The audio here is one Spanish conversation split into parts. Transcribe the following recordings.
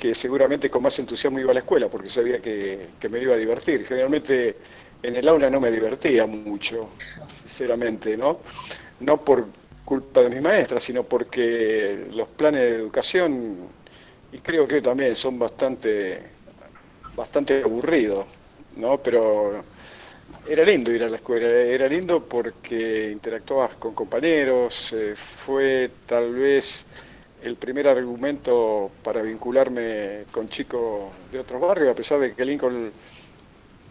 que seguramente con más entusiasmo iba a la escuela, porque sabía que me iba a divertir. Generalmente en el aula no me divertía mucho, sinceramente, ¿no? No por culpa de mis maestras, sino porque los planes de educación, y creo que también son bastante aburridos, ¿no? Pero era lindo ir a la escuela, era lindo porque interactuabas con compañeros, fue tal vez el primer argumento para vincularme con chicos de otros barrios, a pesar de que Lincoln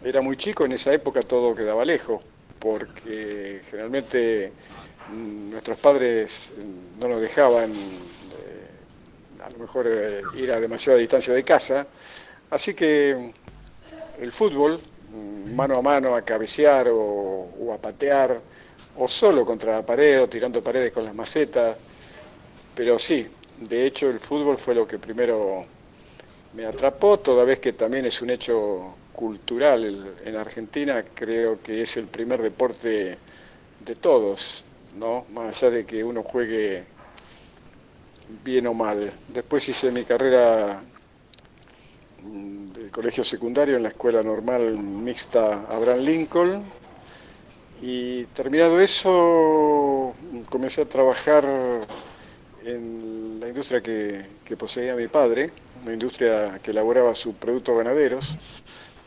era muy chico, en esa época todo quedaba lejos, porque generalmente nuestros padres no nos dejaban a lo mejor ir a demasiada distancia de casa, así que el fútbol, mano a mano, a cabecear o a patear, o solo contra la pared o tirando paredes con las macetas, pero sí, de hecho el fútbol fue lo que primero me atrapó, toda vez que también es un hecho cultural en Argentina, creo que es el primer deporte de todos, ¿no? Más allá de que uno juegue bien o mal. Después hice mi carrera del colegio secundario en la escuela normal mixta Abraham Lincoln y terminado eso comencé a trabajar en la industria que poseía mi padre, una industria que elaboraba sus productos ganaderos,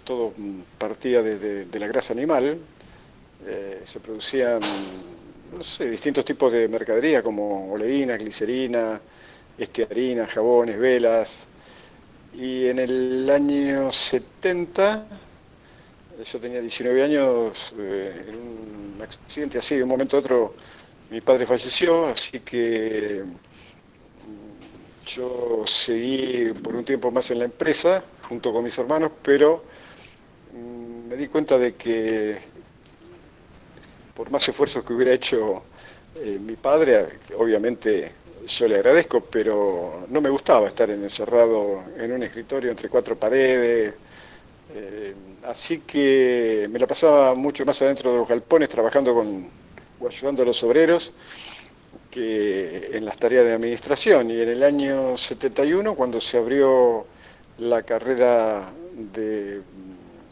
todo partía de la grasa animal, se producían, no sé, distintos tipos de mercadería como oleína, glicerina, estearina, jabones, velas, y en el año 70, yo tenía 19 años, en un accidente así, de un momento a otro, mi padre falleció, así que yo seguí por un tiempo más en la empresa, junto con mis hermanos, pero me di cuenta de que por más esfuerzos que hubiera hecho mi padre, obviamente yo le agradezco, pero no me gustaba estar encerrado en un escritorio entre cuatro paredes, así que me la pasaba mucho más adentro de los galpones trabajando o ayudando a los obreros que en las tareas de administración. Y en el año 71, cuando se abrió la carrera de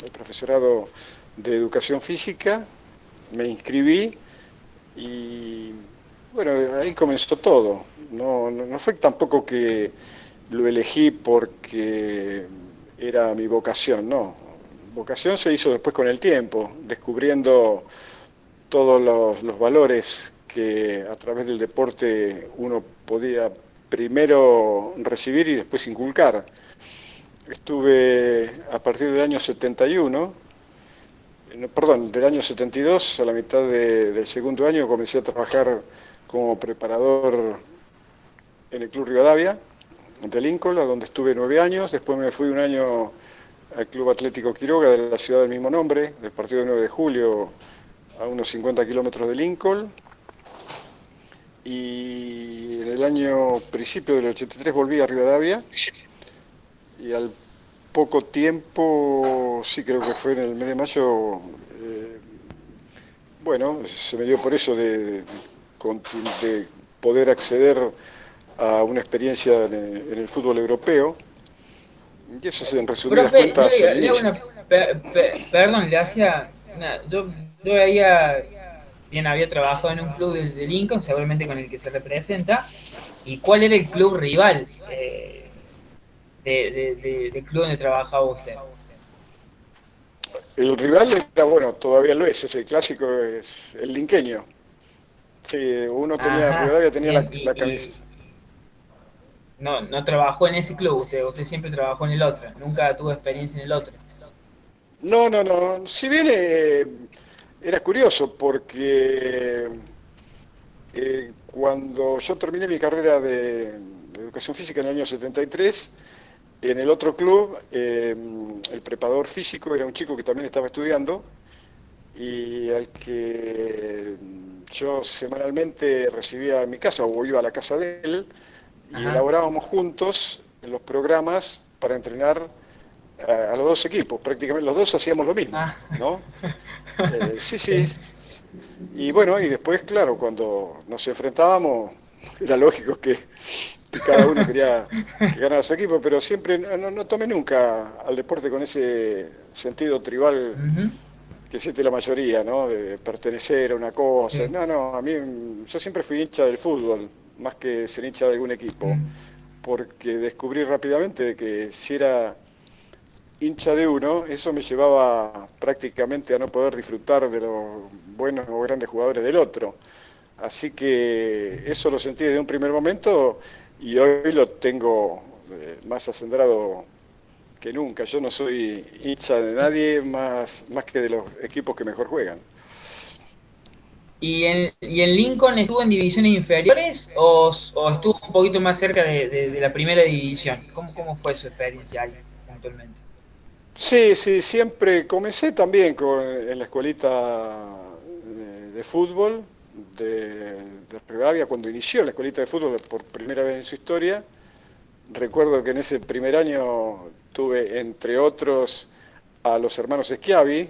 el profesorado de educación física, me inscribí y bueno, ahí comenzó todo. No fue tampoco que lo elegí porque era mi vocación, no. Vocación se hizo después con el tiempo, descubriendo todos los valores que a través del deporte uno podía primero recibir y después inculcar. Estuve a partir del año 71, perdón, del año 72, a la mitad del segundo año, comencé a trabajar como preparador en el Club Rivadavia de Lincoln, a donde estuve 9 años. Después me fui un año al Club Atlético Quiroga de la ciudad del mismo nombre, del partido de 9 de julio, a unos 50 kilómetros de Lincoln. Y en el año principio del 83 volví a Rivadavia y al poco tiempo, sí creo que fue en el mes de mayo, eh, bueno, se me dio por eso de poder acceder a una experiencia en el fútbol europeo. Y eso es, en resumidas Profe, cuentas, el le hago inicio. una, perdón, le hacía, yo había, bien, había trabajado en un club de Lincoln, seguramente con el que se representa, y cuál era el club rival del club donde trabajaba usted. El rival era, bueno, todavía lo es el clásico, es el linqueño. Sí, uno tenía, Ajá, Rivadavia tenía bien, la camisa. no trabajó en ese club, usted siempre trabajó en el otro, nunca tuvo experiencia en el otro. No. Si bien era curioso porque cuando yo terminé mi carrera de educación física en el año 73, en el otro club, el preparador físico era un chico que también estaba estudiando y al que yo semanalmente recibía en mi casa o iba a la casa de él y Ajá. elaborábamos juntos los programas para entrenar a los dos equipos. Prácticamente los dos hacíamos lo mismo, Ah. ¿no? Sí. Sí. Y bueno, y después, claro, cuando nos enfrentábamos, era lógico que y cada uno quería que ganara su equipo, pero siempre no tomé nunca al deporte con ese sentido tribal Ujú, que siente la mayoría, ¿no? De pertenecer a una cosa. sí. No, a mí yo siempre fui hincha del fútbol, más que ser hincha de algún equipo, Mm. porque descubrí rápidamente que si era hincha de uno, eso me llevaba prácticamente a no poder disfrutar de los buenos o grandes jugadores del otro. Así que eso lo sentí desde un primer momento y hoy lo tengo más acendrado que nunca. Yo no soy hincha de nadie más que de los equipos que mejor juegan. ¿Y en Lincoln estuvo en divisiones inferiores o estuvo un poquito más cerca de la primera división? ¿Cómo fue su experiencia ahí, puntualmente? Sí, sí, siempre comencé también en la escuelita de fútbol de Rivadavia, cuando inició la escuelita de fútbol por primera vez en su historia. Recuerdo que en ese primer año tuve, entre otros, a los hermanos Schiavi,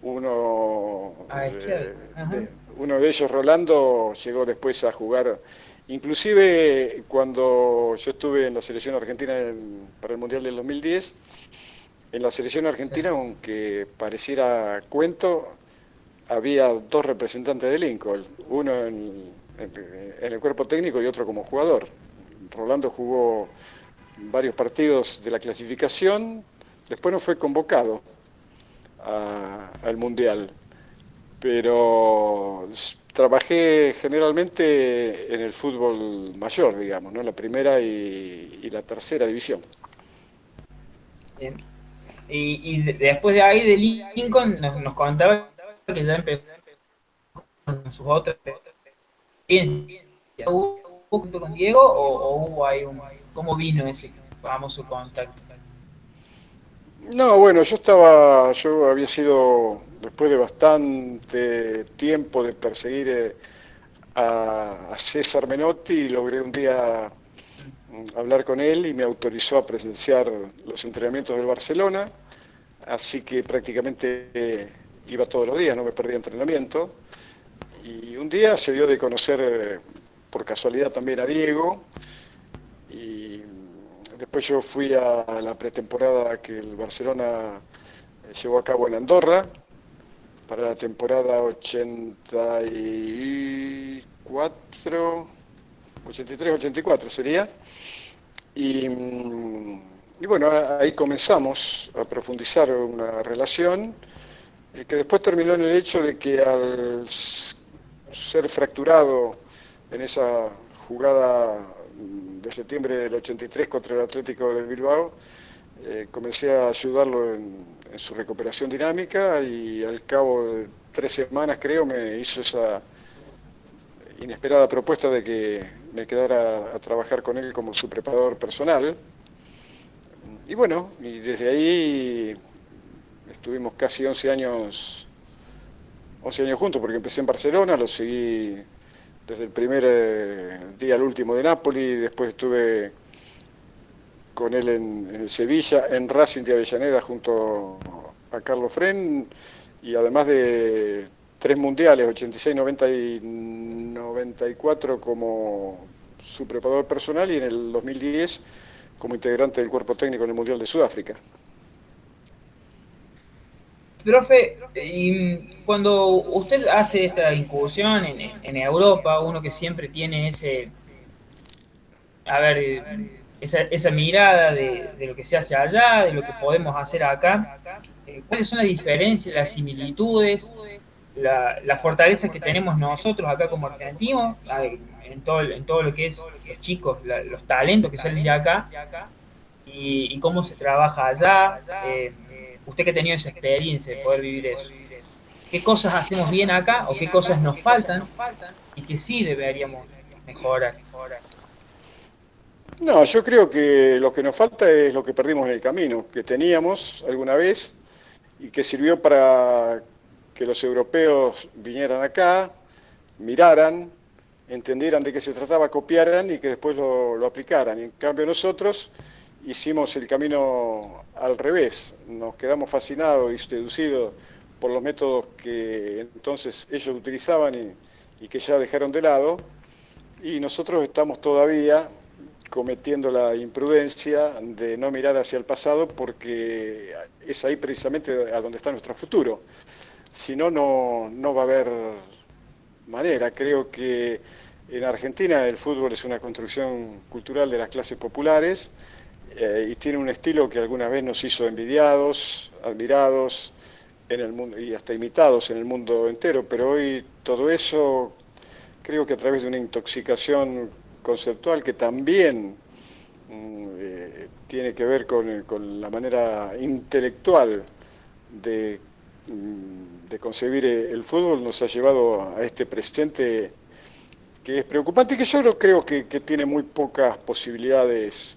uno, Ah, es que... Ajá. uno de ellos, Rolando, llegó después a jugar, inclusive cuando yo estuve en la selección argentina para el Mundial del 2010, en la selección Sí. argentina, aunque pareciera cuento, había dos representantes de Lincoln, uno en el cuerpo técnico y otro como jugador. Rolando jugó varios partidos de la clasificación, después no fue convocado al Mundial, pero trabajé generalmente en el fútbol mayor, digamos, ¿no? La primera y la tercera división. Bien. Y después de ahí de Lincoln nos contaba que ya empezó con sus otras experiencias. ¿Hubo junto con Diego o hubo ahí un... ¿Cómo vino ese famoso contacto? No, bueno, yo había sido, después de bastante tiempo de perseguir a César Menotti, logré un día hablar con él y me autorizó a presenciar los entrenamientos del Barcelona, así que prácticamente iba todos los días, no me perdía entrenamiento. Y un día se dio de conocer por casualidad también a Diego y después yo fui a la pretemporada que el Barcelona llevó a cabo en Andorra para la temporada 84, 83-84 sería. Y, y bueno, ahí comenzamos a profundizar una relación que después terminó en el hecho de que al ser fracturado en esa jugada de septiembre del 83 contra el Atlético de Bilbao, comencé a ayudarlo en su recuperación dinámica y al cabo de 3 semanas creo me hizo esa inesperada propuesta de que me quedara a trabajar con él como su preparador personal. Y bueno, y desde ahí estuvimos casi 11 años juntos, porque empecé en Barcelona, lo seguí desde el primer día al último de Nápoli, después estuve con él en Sevilla, en Racing de Avellaneda junto a Carlos Fren, y además de 3 mundiales, 86, 90 y 94 como su preparador personal y en el 2010 como integrante del cuerpo técnico en el Mundial de Sudáfrica. Profe, y cuando usted hace esta incursión en Europa, uno que siempre tiene ese, a ver, esa mirada de lo que se hace allá, de lo que podemos hacer acá, ¿cuáles son las diferencias, las similitudes, las fortalezas que tenemos nosotros acá como argentinos, en todo lo que es los chicos, los talentos que salen de acá, y cómo se trabaja allá? Usted que ha tenido esa experiencia de poder vivir eso, ¿qué cosas hacemos bien acá o qué cosas nos faltan y que sí deberíamos mejorar? No, yo creo que lo que nos falta es lo que perdimos en el camino, que teníamos alguna vez y que sirvió para que los europeos vinieran acá, miraran, entendieran de qué se trataba, copiaran y que después lo aplicaran. Y en cambio nosotros hicimos el camino al revés, nos quedamos fascinados y seducidos por los métodos que entonces ellos utilizaban y que ya dejaron de lado, y nosotros estamos todavía cometiendo la imprudencia de no mirar hacia el pasado, porque es ahí precisamente a donde está nuestro futuro. Si no, no va a haber manera. Creo que en Argentina el fútbol es una construcción cultural de las clases populares, y tiene un estilo que alguna vez nos hizo envidiados, admirados en el mundo y hasta imitados en el mundo entero, pero hoy todo eso creo que a través de una intoxicación conceptual que también tiene que ver con la manera intelectual de, de concebir el fútbol, nos ha llevado a este presente que es preocupante y que yo creo que tiene muy pocas posibilidades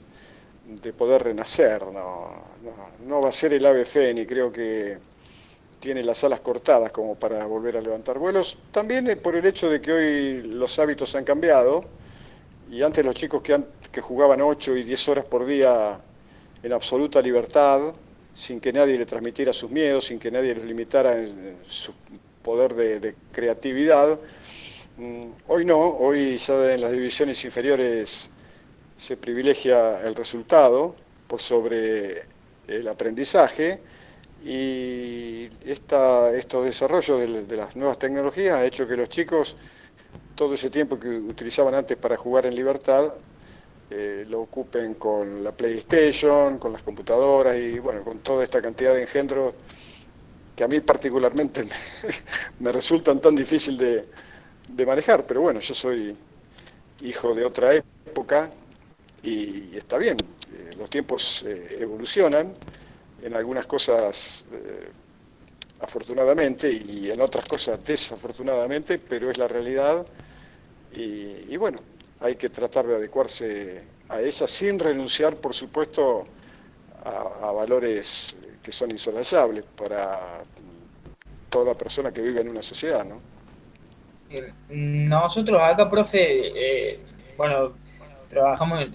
de poder renacer. No va a ser el ave fénix, creo que tiene las alas cortadas como para volver a levantar vuelos. También por el hecho de que hoy los hábitos han cambiado y antes los chicos que jugaban 8 y 10 horas por día en absoluta libertad, sin que nadie le transmitiera sus miedos, sin que nadie les limitara en su poder de creatividad. Hoy no, hoy ya en las divisiones inferiores se privilegia el resultado por sobre el aprendizaje, y estos desarrollos de las nuevas tecnologías ha hecho que los chicos todo ese tiempo que utilizaban antes para jugar en libertad lo ocupen con la PlayStation, con las computadoras y bueno, con toda esta cantidad de engendros que a mí particularmente me resultan tan difícil de manejar, pero bueno, yo soy hijo de otra época y está bien, los tiempos evolucionan, en algunas cosas afortunadamente y en otras cosas desafortunadamente, pero es la realidad y bueno, hay que tratar de adecuarse a ella sin renunciar, por supuesto, a valores que son insoslayables para toda persona que vive en una sociedad, ¿no? Nosotros acá, profe, bueno, trabajamos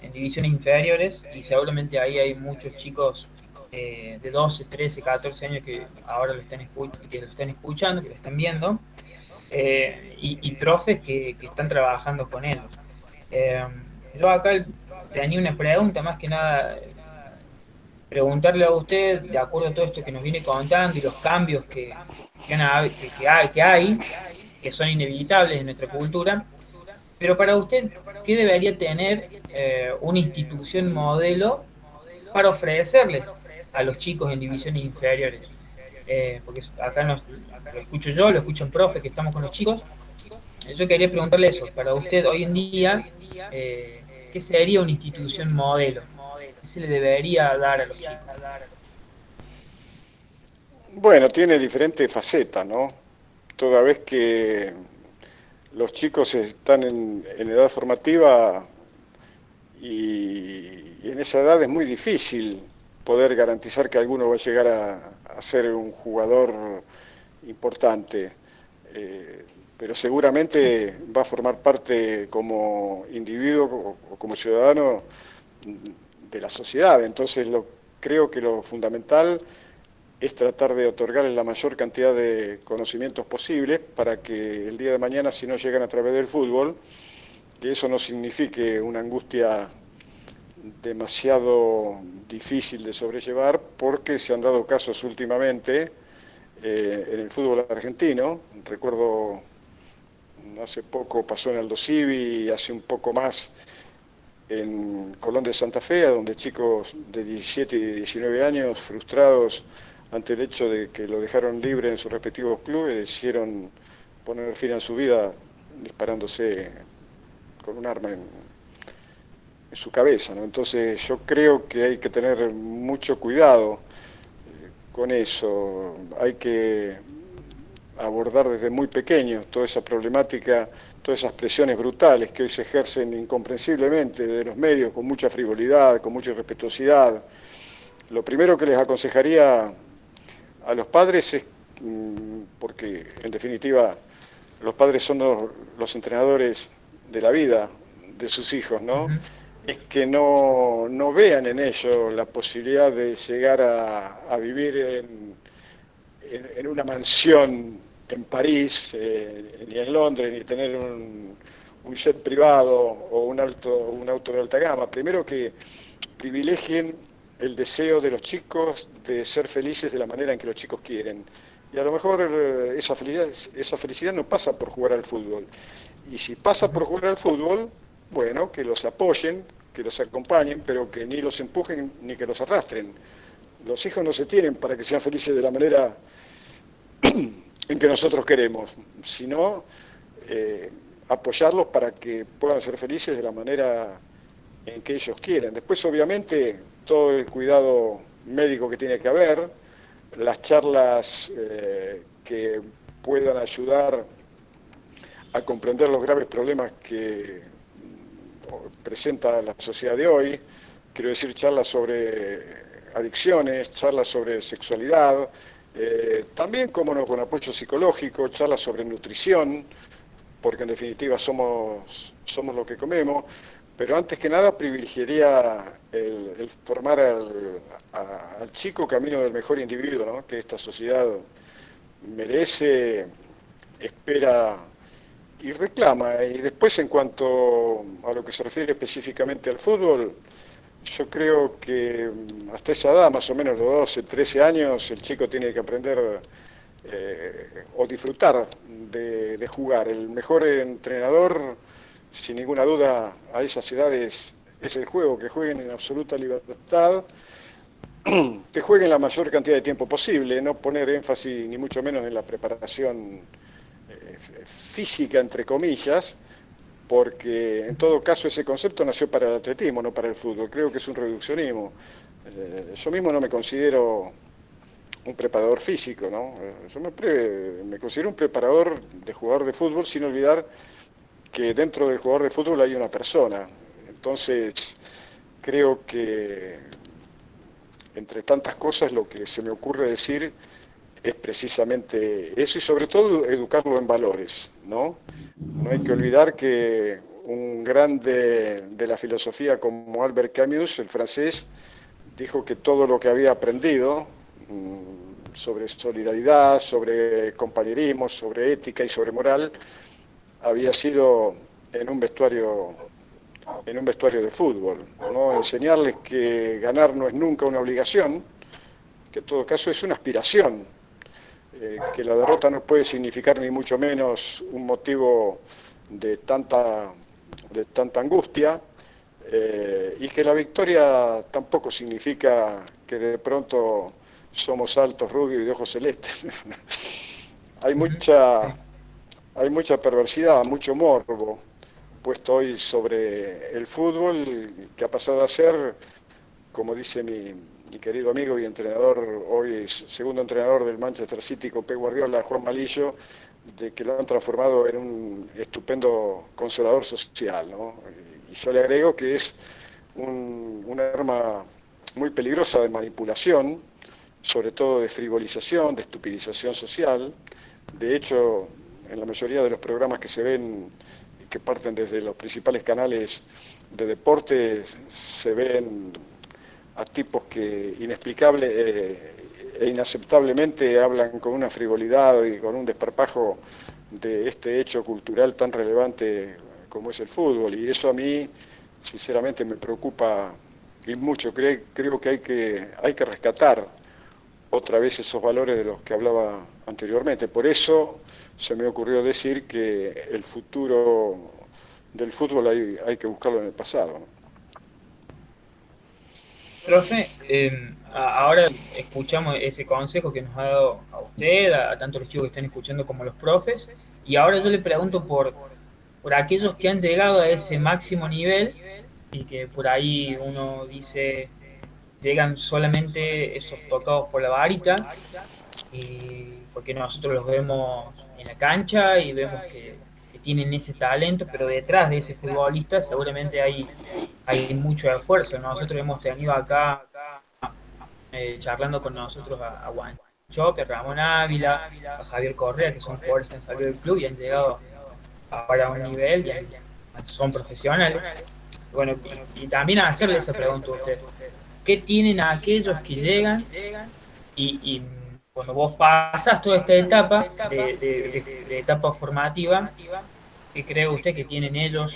en divisiones inferiores y seguramente ahí hay muchos chicos de 12, 13, 14 años que ahora que lo están escuchando, que lo están viendo, y profes que están trabajando con ellos. Eh, yo acá tenía una pregunta, más que nada, preguntarle a usted, de acuerdo a todo esto que nos viene contando y los cambios que hay, que son inevitables en nuestra cultura, pero para usted, ¿qué debería tener una institución modelo para ofrecerles a los chicos en divisiones inferiores? Porque acá lo escucho yo, lo escuchan profe que estamos con los chicos. Yo quería preguntarle eso, para usted hoy en día, ¿qué sería una institución modelo? ¿Qué se le debería dar a los chicos? Bueno, tiene diferentes facetas, ¿no? Toda vez que los chicos están en edad formativa y en esa edad es muy difícil poder garantizar que alguno va a llegar a ser un jugador importante, eh, pero seguramente va a formar parte como individuo o como ciudadano de la sociedad. Entonces creo que lo fundamental es tratar de otorgarles la mayor cantidad de conocimientos posibles para que el día de mañana, si no llegan a través del fútbol, que eso no signifique una angustia demasiado difícil de sobrellevar, porque se han dado casos últimamente en el fútbol argentino. Recuerdo, hace poco pasó en Aldo Civi y hace un poco más en Colón de Santa Fe, donde chicos de 17 y 19 años, frustrados ante el hecho de que lo dejaron libre en sus respectivos clubes, decidieron poner fin a su vida disparándose con un arma en su cabeza, ¿no? Entonces yo creo que hay que tener mucho cuidado con eso, hay que abordar desde muy pequeños toda esa problemática, todas esas presiones brutales que hoy se ejercen incomprensiblemente de los medios con mucha frivolidad, con mucha irrespetuosidad. Lo primero que les aconsejaría a los padres es, porque en definitiva los padres son los entrenadores de la vida de sus hijos, ¿no? Ujú. Es que no vean en ello la posibilidad de llegar a vivir en una mansión en París, ni en Londres, ni tener un jet privado o un auto de alta gama. Primero que privilegien el deseo de los chicos de ser felices de la manera en que los chicos quieren. Y a lo mejor esa felicidad no pasa por jugar al fútbol. Y si pasa por jugar al fútbol, bueno, que los apoyen, que los acompañen, pero que ni los empujen ni que los arrastren. Los hijos no se tienen para que sean felices de la manera en que nosotros queremos, sino apoyarlos para que puedan ser felices de la manera en que ellos quieren. Después, obviamente, todo el cuidado médico que tiene que haber, las charlas que puedan ayudar a comprender los graves problemas que presenta la sociedad de hoy, quiero decir, charlas sobre adicciones, charlas sobre sexualidad, también, como no, con apoyo psicológico, charlas sobre nutrición, porque en definitiva somos lo que comemos, pero antes que nada privilegiaría el formar al chico camino del mejor individuo, ¿no?, que esta sociedad merece, espera y reclama. Y después, en cuanto a lo que se refiere específicamente al fútbol, yo creo que hasta esa edad, más o menos los 12, 13 años, el chico tiene que aprender o disfrutar de jugar. El mejor entrenador, sin ninguna duda, a esas edades es el juego, que jueguen en absoluta libertad, que jueguen la mayor cantidad de tiempo posible, no poner énfasis ni mucho menos en la preparación física, entre comillas, porque en todo caso ese concepto nació para el atletismo, no para el fútbol. Creo que es un reduccionismo. Yo mismo no me considero un preparador físico, ¿no? Yo me considero un preparador de jugador de fútbol, sin olvidar que dentro del jugador de fútbol hay una persona. Entonces, creo que, entre tantas cosas, lo que se me ocurre decir es precisamente eso, y sobre todo educarlo en valores, ¿no? No hay que olvidar que un grande de la filosofía como Albert Camus, el francés, dijo que todo lo que había aprendido sobre solidaridad, sobre compañerismo, sobre ética y sobre moral, había sido en un vestuario de fútbol, ¿no? Enseñarles que ganar no es nunca una obligación, que en todo caso es una aspiración, que la derrota no puede significar ni mucho menos un motivo de tanta angustia, y que la victoria tampoco significa que de pronto somos altos, rubios y de ojos celestes. Hay mucha perversidad, mucho morbo puesto hoy sobre el fútbol, que ha pasado a ser, como dice mi querido amigo y entrenador, hoy segundo entrenador del Manchester City con Pep Guardiola, Juan Malillo, de que lo han transformado en un estupendo consolador social, ¿no? Y yo le agrego que es una arma muy peligrosa de manipulación, sobre todo de frivolización, de estupidización social. De hecho, en la mayoría de los programas que se ven, que parten desde los principales canales de deportes, se ven a tipos que inexplicable e inaceptablemente hablan con una frivolidad y con un desparpajo de este hecho cultural tan relevante como es el fútbol, y eso a mí sinceramente me preocupa y mucho. Creo que hay que rescatar otra vez esos valores de los que hablaba anteriormente. Por eso se me ocurrió decir que el futuro del fútbol hay que buscarlo en el pasado, ¿no? Profe, ahora escuchamos ese consejo que nos ha dado a usted, a tanto los chicos que están escuchando como los profes, y ahora yo le pregunto por aquellos que han llegado a ese máximo nivel y que por ahí uno dice llegan solamente esos tocados por la varita, y porque nosotros los vemos en la cancha y vemos que tienen ese talento, pero detrás de ese futbolista seguramente hay mucho esfuerzo. Nosotros hemos tenido acá, charlando con nosotros a Guanchope, a Ramón Ávila, a Javier Correa, que son jugadores que han salido del club y han llegado ahora a un nivel son profesionales. Bueno, y también a hacerle esa pregunta a usted. ¿Qué tienen aquellos que llegan y cuando vos pasás toda esta etapa de etapa formativa, que cree usted que tienen ellos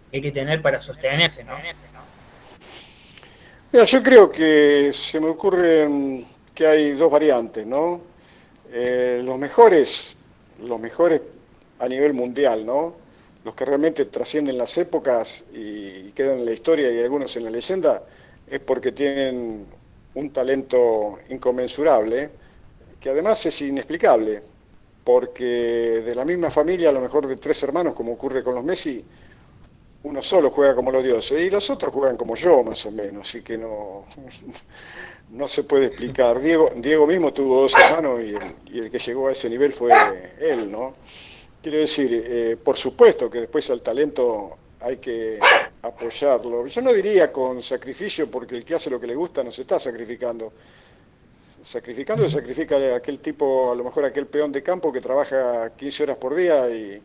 que hay que tener para sostenerse, ¿no? Mira, yo creo que se me ocurre que hay dos variantes, ¿no? Los mejores a nivel mundial, ¿no? Los que realmente trascienden las épocas y quedan en la historia y algunos en la leyenda, es porque tienen un talento inconmensurable, que además es inexplicable, porque de la misma familia, a lo mejor de tres hermanos, como ocurre con los Messi, uno solo juega como los dioses y los otros juegan como yo, más o menos, así que no, no se puede explicar. Diego mismo tuvo dos hermanos y el que llegó a ese nivel fue él, ¿no? Quiero decir, por supuesto que después al talento hay que apoyarlo. Yo no diría con sacrificio, porque el que hace lo que le gusta no se está sacrificando. Sacrificando se Ujú. sacrifica a aquel tipo, a lo mejor aquel peón de campo que trabaja 15 horas por día y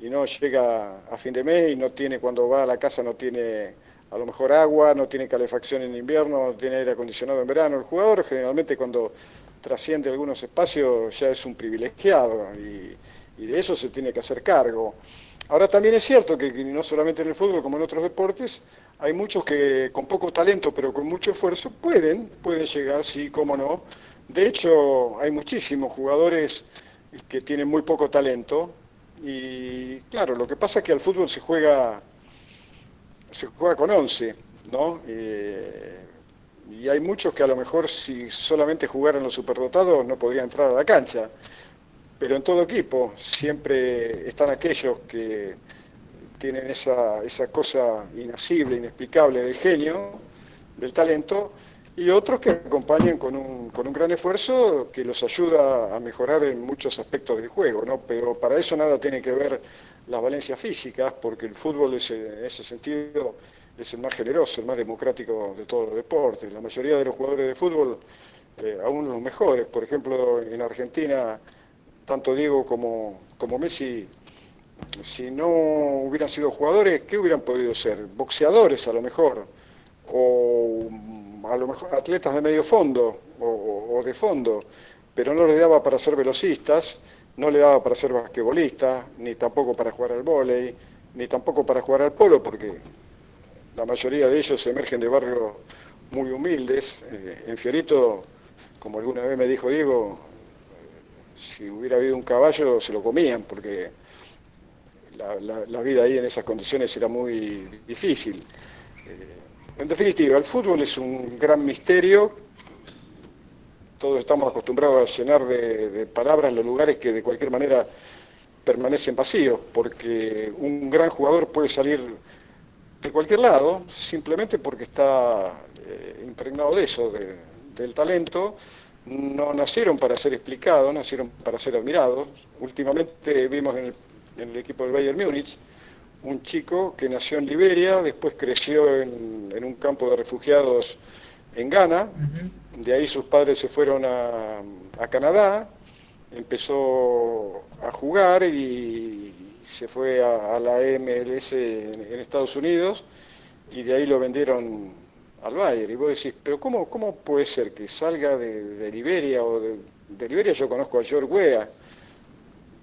no llega a fin de mes y no tiene, cuando va a la casa no tiene a lo mejor agua, no tiene calefacción en invierno, no tiene aire acondicionado en verano. El jugador generalmente cuando trasciende algunos espacios ya es un privilegiado y de eso se tiene que hacer cargo. Ahora también es cierto que no solamente en el fútbol como en otros deportes, hay muchos que con poco talento pero con mucho esfuerzo pueden llegar, sí, cómo no. De hecho, hay muchísimos jugadores que tienen muy poco talento y claro, lo que pasa es que al fútbol se juega con 11, ¿no? Y hay muchos que a lo mejor si solamente jugaran los superdotados no podrían entrar a la cancha, pero en todo equipo siempre están aquellos que tienen esa cosa inasible, inexplicable del genio, del talento, y otros que acompañan con un gran esfuerzo que los ayuda a mejorar en muchos aspectos del juego, ¿no? Pero para eso nada tiene que ver las valencias físicas, porque el fútbol es, en ese sentido es el más generoso, el más democrático de todos los deportes. La mayoría de los jugadores de fútbol, aún los mejores, por ejemplo, en Argentina, tanto Diego como Messi, si no hubieran sido jugadores, ¿qué hubieran podido ser? Boxeadores a lo mejor, o a lo mejor atletas de medio fondo o de fondo, pero no les daba para ser velocistas, no le daba para ser basquetbolistas, ni tampoco para jugar al vóley, ni tampoco para jugar al polo, porque la mayoría de ellos emergen de barrios muy humildes. En Fiorito, como alguna vez me dijo Diego, si hubiera habido un caballo se lo comían, porque la vida ahí en esas condiciones era muy difícil. En definitiva, el fútbol es un gran misterio. Todos estamos acostumbrados a llenar de palabras los lugares que de cualquier manera permanecen vacíos, porque un gran jugador puede salir de cualquier lado, simplemente porque está impregnado de eso, del talento. No nacieron para ser explicados, nacieron para ser admirados. Últimamente vimos en el equipo del Bayern Múnich un chico que nació en Liberia, después creció en un campo de refugiados en Ghana, Ujú. de ahí sus padres se fueron a Canadá, empezó a jugar y se fue a la MLS en Estados Unidos y de ahí lo vendieron al Bayern. Y vos decís, pero ¿cómo puede ser que salga de Liberia o de Liberia? Yo conozco a George Weah,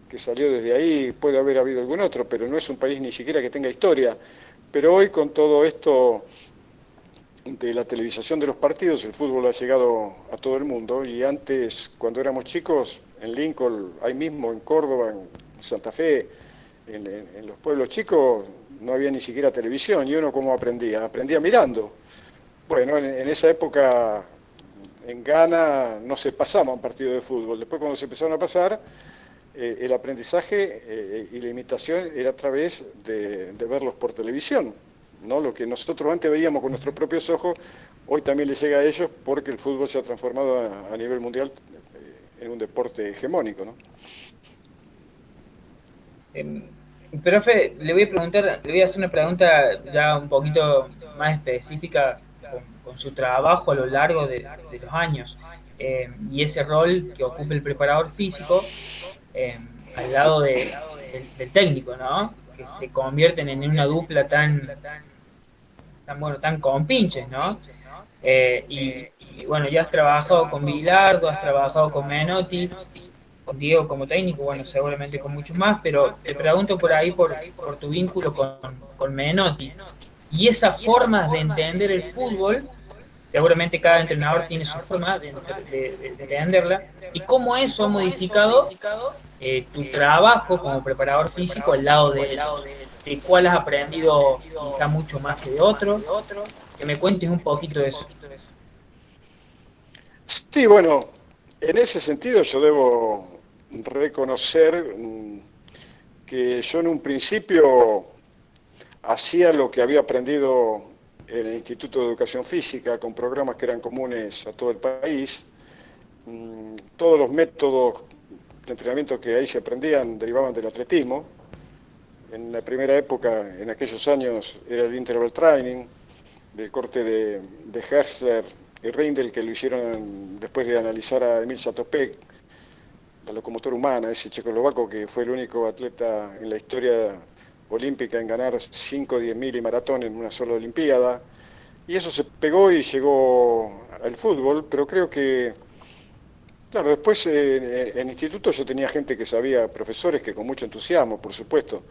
que salió desde ahí, puede haber habido algún otro, pero no es un país ni siquiera que tenga historia. Pero hoy con todo esto de la televisación de los partidos, el fútbol ha llegado a todo el mundo y antes, cuando éramos chicos, en Lincoln, ahí mismo, en Córdoba, en Santa Fe, en los pueblos chicos, no había ni siquiera televisión y uno cómo aprendía, aprendía mirando. Bueno, en esa época en Ghana no se pasaba un partido de fútbol, después cuando se empezaron a pasar, el aprendizaje y la imitación era a través de verlos por televisión, ¿no? Lo que nosotros antes veíamos con nuestros propios ojos, hoy también les llega a ellos porque el fútbol se ha transformado a nivel mundial en un deporte hegemónico, ¿no? Em, Profe, le voy a preguntar, le voy a hacer una pregunta ya un poquito más específica con su trabajo a lo largo de los años y ese rol que ocupa el preparador físico al lado del técnico, ¿no? Que se convierten en una dupla tan bueno, tan compinches, ¿no? Y bueno, ya has trabajado con Bilardo, has trabajado con Menotti. con Diego como técnico, bueno, seguramente con muchos más, pero te pregunto por ahí por tu vínculo con Menotti. Y esas formas de entender el fútbol, seguramente cada entrenador tiene su forma de entenderla, y cómo eso ha modificado tu trabajo como preparador físico al lado de ellos. De cuál has aprendido quizá mucho más que de otro, que me cuentes un poquito de eso. Sí, bueno, en ese sentido yo debo reconocer que yo en un principio hacía lo que había aprendido en el Instituto de Educación Física, con programas que eran comunes a todo el país. Todos los métodos de entrenamiento que ahí se aprendían derivaban del atletismo. En la primera época, en aquellos años, era el interval training, del corte de Herzler y Reindel, que lo hicieron después de analizar a Emil Satopek, la locomotora humana, ese checoslovaco que fue el único atleta en la historia olímpica en ganar 5, 10.000 y maratón en una sola olimpiada. Y eso se pegó y llegó al fútbol, pero creo que, claro, después en instituto yo tenía gente que sabía, profesores que con mucho entusiasmo, por supuesto,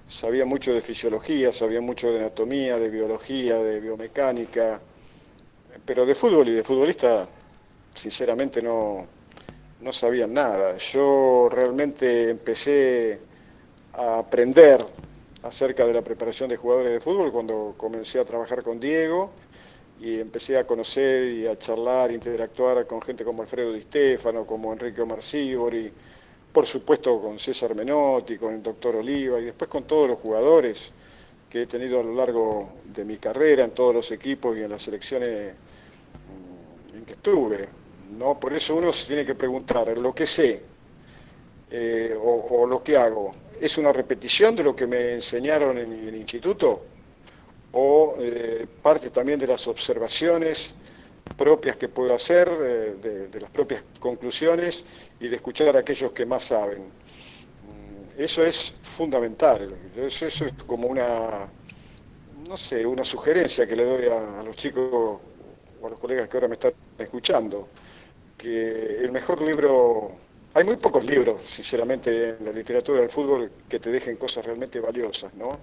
sabía mucho de fisiología, sabía mucho de anatomía, de biología, de biomecánica, pero de fútbol y de futbolista, sinceramente no sabían nada. Yo realmente empecé a aprender acerca de la preparación de jugadores de fútbol cuando comencé a trabajar con Diego y empecé a conocer y a charlar, interactuar con gente como Alfredo Di Stefano, como Enrique Omar Sívori, por supuesto con César Menotti, con el doctor Oliva y después con todos los jugadores que he tenido a lo largo de mi carrera en todos los equipos y en las selecciones en que estuve. ¿No? Por eso uno se tiene que preguntar, ¿lo que sé o lo que hago es una repetición de lo que me enseñaron en el instituto? ¿O parte también de las observaciones propias que puedo hacer, de las propias conclusiones y de escuchar a aquellos que más saben? Eso es fundamental. Eso es como una, no sé, una sugerencia que le doy a los chicos o a los colegas que ahora me están escuchando, que el mejor libro, hay muy pocos libros, sinceramente, en la literatura del fútbol que te dejen cosas realmente valiosas, ¿no?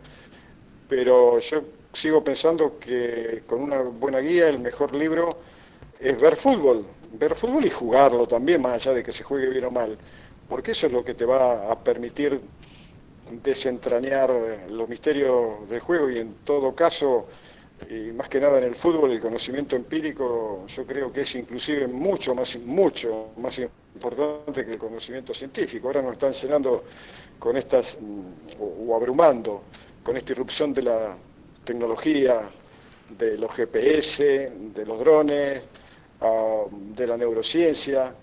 Pero yo sigo pensando que con una buena guía el mejor libro es ver fútbol y jugarlo también, más allá de que se juegue bien o mal, porque eso es lo que te va a permitir desentrañar los misterios del juego y en todo caso, y más que nada en el fútbol, el conocimiento empírico yo creo que es inclusive mucho más importante que el conocimiento científico. Ahora nos están llenando con estas, o abrumando, con esta irrupción de la tecnología, de los GPS, de los drones, de la neurociencia.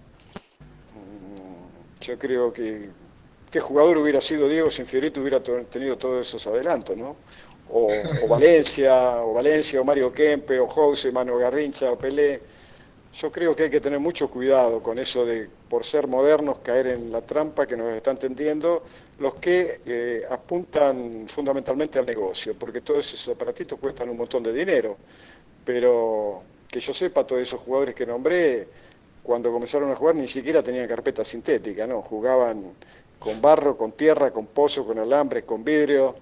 Yo creo que qué jugador hubiera sido Diego si Fiorito hubiera tenido todos esos adelantos, ¿no? Valencia, o Mario Kempe, o Jose, Mano Garrincha, o Pelé. Yo creo que hay que tener mucho cuidado con eso de, por ser modernos, caer en la trampa que nos están tendiendo los que apuntan fundamentalmente al negocio, porque todos esos aparatitos cuestan un montón de dinero. Pero que yo sepa, todos esos jugadores que nombré, cuando comenzaron a jugar ni siquiera tenían carpeta sintética, ¿no? Jugaban con barro, con tierra, con pozo, con alambre, con vidrio,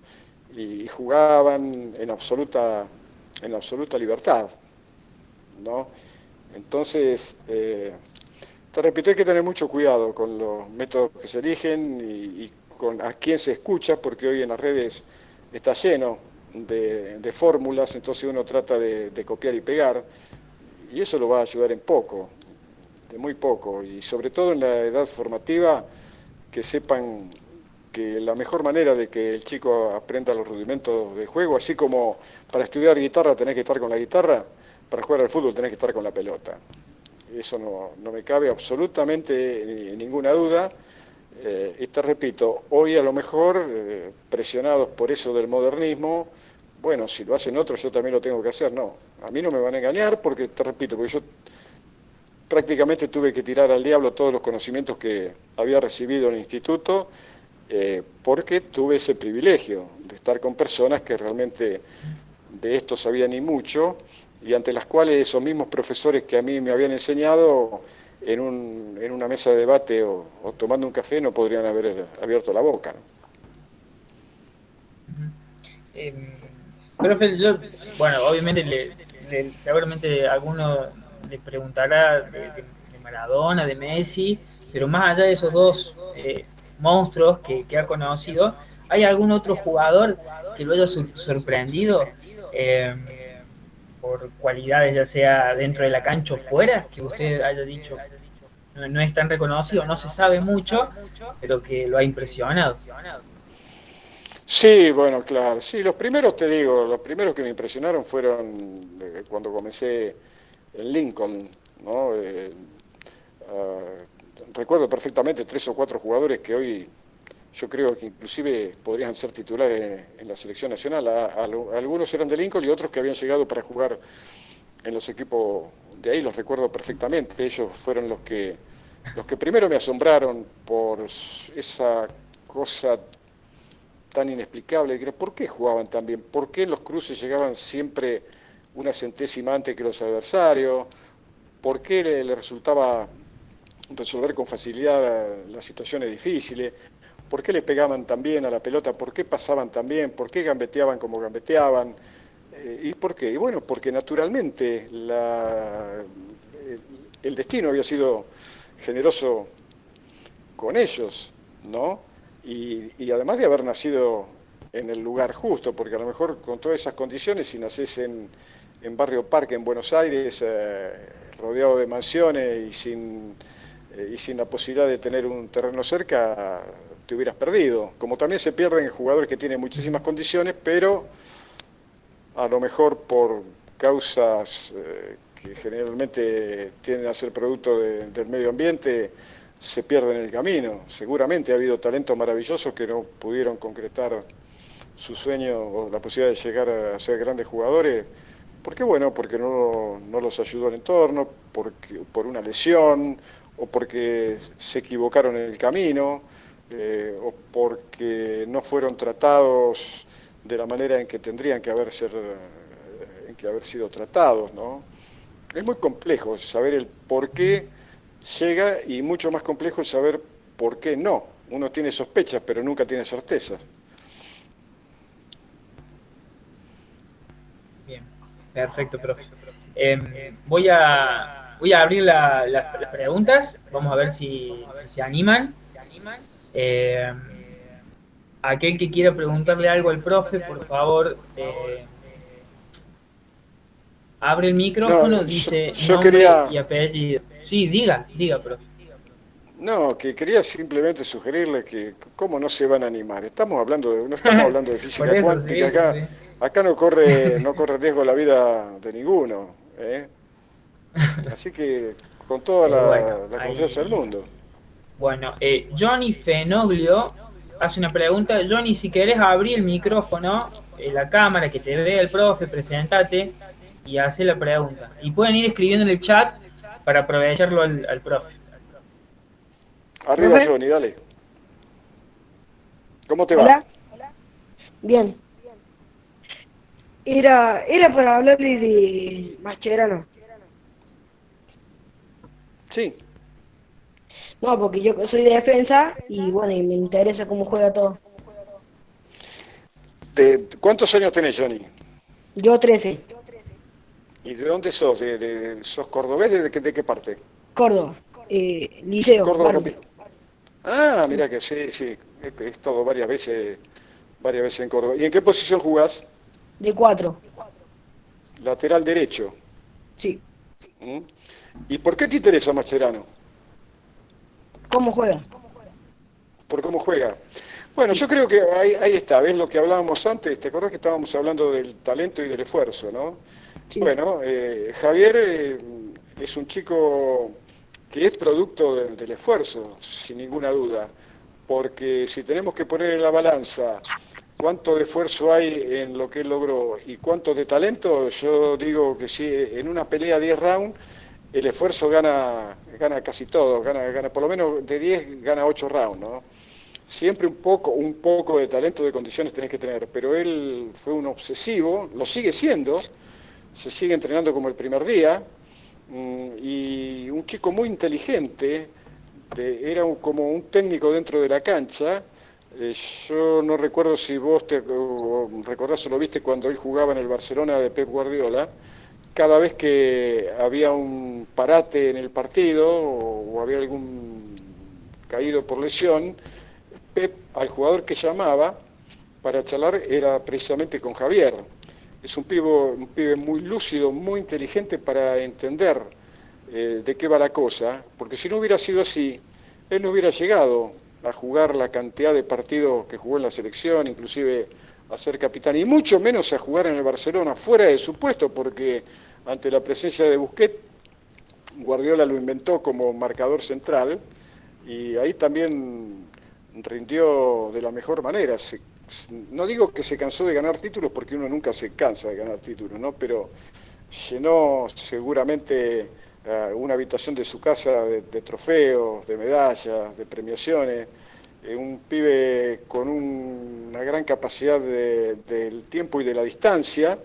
y jugaban en absoluta libertad, ¿no? Entonces, te repito, hay que tener mucho cuidado con los métodos que se eligen y con a quién se escucha, porque hoy en las redes está lleno de fórmulas, entonces uno trata de copiar y pegar, y eso lo va a ayudar en poco, de muy poco, y sobre todo en la edad formativa, que sepan que la mejor manera de que el chico aprenda los rudimentos de juego, así como para estudiar guitarra tenés que estar con la guitarra, para jugar al fútbol tenés que estar con la pelota. Eso no me cabe absolutamente ninguna duda. Y te repito, hoy a lo mejor, presionados por eso del modernismo, bueno, si lo hacen otros yo también lo tengo que hacer. No, a mí no me van a engañar porque, te repito, porque yo prácticamente tuve que tirar al diablo todos los conocimientos que había recibido en el instituto, porque tuve ese privilegio de estar con personas que realmente de esto sabían y mucho, y ante las cuales esos mismos profesores que a mí me habían enseñado en una mesa de debate o tomando un café no podrían haber abierto la boca, ¿no? Eh, Profe, yo, bueno, obviamente seguramente alguno le preguntará de Maradona, de Messi, pero más allá de esos dos monstruos que ha conocido, ¿hay algún otro jugador que lo haya sorprendido por cualidades, ya sea dentro de la cancha o fuera, que usted haya dicho no es tan reconocido, no se sabe mucho, pero que lo ha impresionado? Sí, bueno, claro. Sí, los primeros, te digo, los primeros que me impresionaron fueron cuando comencé en Lincoln, ¿no? Ah, recuerdo perfectamente 3 o 4 jugadores que hoy yo creo que inclusive podrían ser titulares en la selección nacional. Algunos eran de Lincoln y otros que habían llegado para jugar en los equipos de ahí, los recuerdo perfectamente. Ellos fueron los que primero me asombraron por esa cosa tan inexplicable. ¿Por qué jugaban tan bien? ¿Por qué los cruces llegaban siempre una centésima antes que los adversarios? ¿Por qué le resultaba resolver con facilidad las situaciones difíciles? ¿Por qué le pegaban tan bien a la pelota? ¿Por qué pasaban tan bien? ¿Por qué gambeteaban como gambeteaban? ¿Y por qué? Y bueno, porque naturalmente el destino había sido generoso con ellos, ¿no? Y además de haber nacido en el lugar justo, porque a lo mejor con todas esas condiciones, si nacés en Barrio Parque, en Buenos Aires, rodeado de mansiones y sin la posibilidad de tener un terreno cerca, te hubieras perdido. Como también se pierden jugadores que tienen muchísimas condiciones, pero a lo mejor por causas que generalmente tienden a ser producto del medio ambiente, se pierden en el camino. Seguramente ha habido talentos maravillosos que no pudieron concretar su sueño o la posibilidad de llegar a ser grandes jugadores. ¿Por qué? Bueno, porque no los ayudó el entorno, por una lesión, o porque se equivocaron en el camino, o porque no fueron tratados de la manera en que tendrían en que haber sido tratados, ¿no? Es muy complejo saber el por qué llega y mucho más complejo saber por qué no. Uno tiene sospechas, pero nunca tiene certezas. Bien, perfecto, profe. Voy a abrir las preguntas, vamos a ver si se animan. Eh, Aquel que quiera preguntarle algo al profe, por favor, abre el No, micrófono, dice yo nombre quería, y apellido. Sí, diga, profe. no, que quería simplemente sugerirle que cómo no se van a animar. No estamos hablando de Por física eso, cuántica sí, acá. sí. Acá no corre riesgo la vida de ninguno, ¿eh? Así que con toda Bueno, la confianza del ahí. mundo. Bueno, Johnny Fenoglio hace una pregunta. Johnny, si querés abrir el micrófono, la cámara, que te vea el profe, presentate y hace la pregunta. Y pueden ir escribiendo en el chat para aprovecharlo al profe. Arriba ¿Profe? Johnny, dale. ¿Cómo te va? Hola. Bien. Era para hablarle de Mascherano. Sí. No, porque yo soy de defensa y bueno, y me interesa cómo juega todo. ¿Cuántos años tenés, Johnny? Yo 13. ¿Y de dónde sos? ¿Sos cordobés? De qué parte? Córdoba. Liceo, Córdoba Barrio. capital. Ah, Sí. mira que sí, sí. He estado varias veces en Córdoba. ¿Y en qué posición jugás? De 4. Lateral derecho. Sí. ¿Mm? ¿Y por qué te interesa Mascherano? ¿Cómo juega? ¿Por cómo juega? Bueno, Sí. yo creo que ahí está, ¿ves lo que hablábamos antes? ¿Te acordás que estábamos hablando del talento y del esfuerzo, no? Sí. Bueno, Javier es un chico que es producto del esfuerzo, sin ninguna duda, porque si tenemos que poner en la balanza cuánto de esfuerzo hay en lo que él logró y cuánto de talento, yo digo que sí, en una pelea 10 rounds, el esfuerzo gana casi todo, gana por lo menos de 10 gana 8 rounds, ¿no? Siempre un poco de talento, de condiciones tenés que tener, pero él fue un obsesivo, lo sigue siendo, se sigue entrenando como el primer día, y un chico muy inteligente, era como un técnico dentro de la cancha. Yo no recuerdo si vos recordás o lo viste cuando él jugaba en el Barcelona de Pep Guardiola. Cada vez que había un parate en el partido o había algún caído por lesión, Pep al jugador que llamaba para charlar era precisamente con Javier. Es un pibe muy lúcido, muy inteligente para entender de qué va la cosa, porque si no hubiera sido así, él no hubiera llegado a jugar la cantidad de partidos que jugó en la selección, inclusive a ser capitán, y mucho menos a jugar en el Barcelona fuera de su puesto, porque ante la presencia de Busquets, Guardiola lo inventó como marcador central, y ahí también rindió de la mejor manera. No digo que se cansó de ganar títulos, porque uno nunca se cansa de ganar títulos, ¿no? Pero llenó seguramente una habitación de su casa de trofeos, de medallas, de premiaciones. Un pibe con una gran capacidad del tiempo y de la distancia,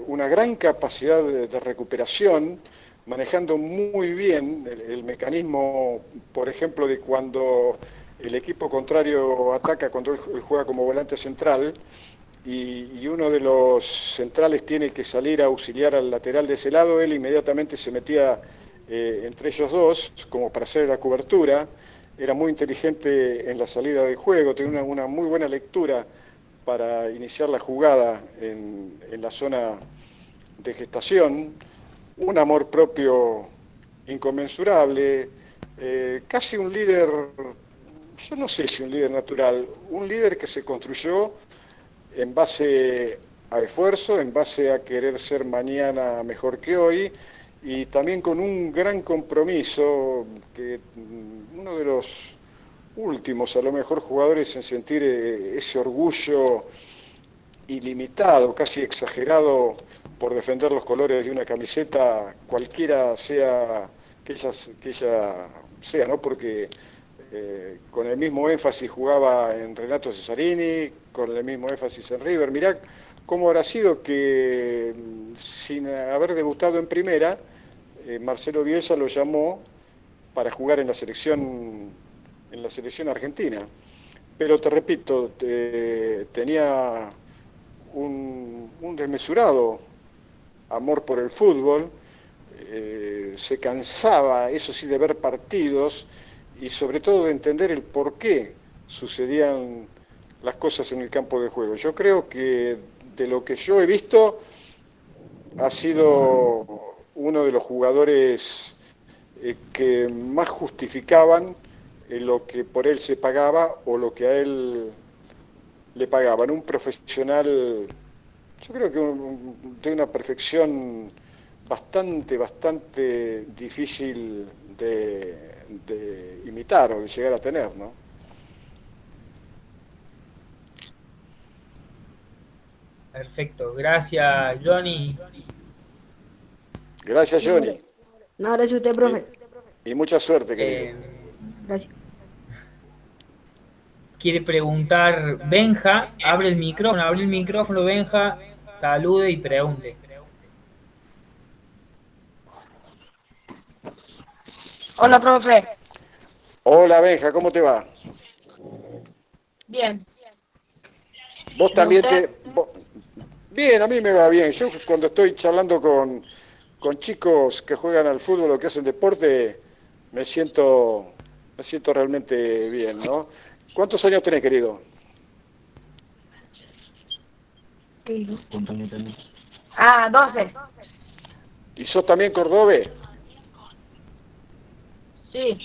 una gran capacidad de recuperación, manejando muy bien el mecanismo, por ejemplo, de cuando el equipo contrario ataca, cuando él juega como volante central, y uno de los centrales tiene que salir a auxiliar al lateral de ese lado, él inmediatamente se metía entre ellos dos, como para hacer la cobertura. Era muy inteligente en la salida del juego, tenía una muy buena lectura para iniciar la jugada en la zona de gestación, un amor propio inconmensurable, casi un líder, yo no sé si un líder natural, un líder que se construyó en base a esfuerzo, en base a querer ser mañana mejor que hoy, y también con un gran compromiso, que uno de los últimos, a lo mejor, jugadores en sentir ese orgullo ilimitado, casi exagerado, por defender los colores de una camiseta, cualquiera sea que ella sea, ¿no? Porque con el mismo énfasis jugaba en Renato Cesarini, con el mismo énfasis en River. Mirá cómo habrá sido que, sin haber debutado en primera, Marcelo Bielsa lo llamó para jugar en la selección argentina. Pero te repito, tenía un desmesurado amor por el fútbol, se cansaba, eso sí, de ver partidos y sobre todo de entender el por qué sucedían las cosas en el campo de juego. Yo creo que de lo que yo he visto ha sido uno de los jugadores que más justificaban lo que por él se pagaba o lo que a él le pagaban. Un profesional, yo creo que de una perfección bastante difícil de imitar o de llegar a tener, ¿no? Perfecto, gracias Johnny. Gracias, Johnny. No, gracias a usted, profe. Y mucha suerte, querido. Gracias. Quiere preguntar Benja, abre el micrófono Benja, salude y pregunte. Hola, profe. Hola, Benja, ¿cómo te va? Bien. Vos ¿Y también usted? Bien, a mí me va bien. Yo cuando estoy charlando con chicos que juegan al fútbol o que hacen deporte, me siento realmente bien, ¿no? ¿Cuántos años tenés, querido? Ah, 12. ¿Y sos también cordobés? Sí.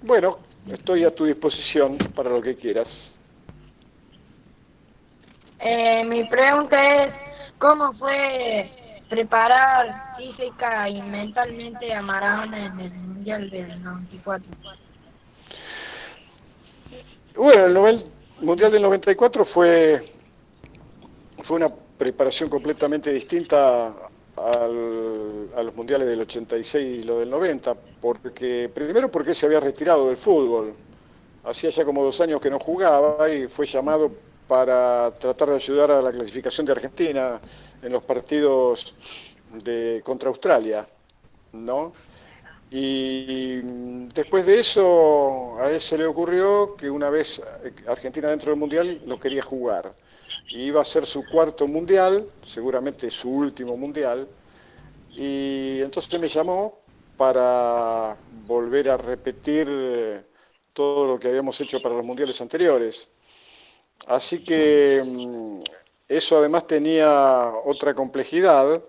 Bueno, estoy a tu disposición para lo que quieras. Mi pregunta es, ¿cómo fue preparar física y mentalmente a Maradona en el Mundial del 94? Bueno, el Mundial del 94 fue una preparación completamente distinta a los mundiales del 86 y lo del 90, primero porque él se había retirado del fútbol, hacía ya como 2 años que no jugaba y fue llamado para tratar de ayudar a la clasificación de Argentina en los partidos contra Australia, ¿no? Y después de eso, a él se le ocurrió que una vez Argentina dentro del Mundial lo quería jugar. Y iba a ser su cuarto Mundial, seguramente su último Mundial, y entonces me llamó para volver a repetir todo lo que habíamos hecho para los mundiales anteriores. Así que eso además tenía otra complejidad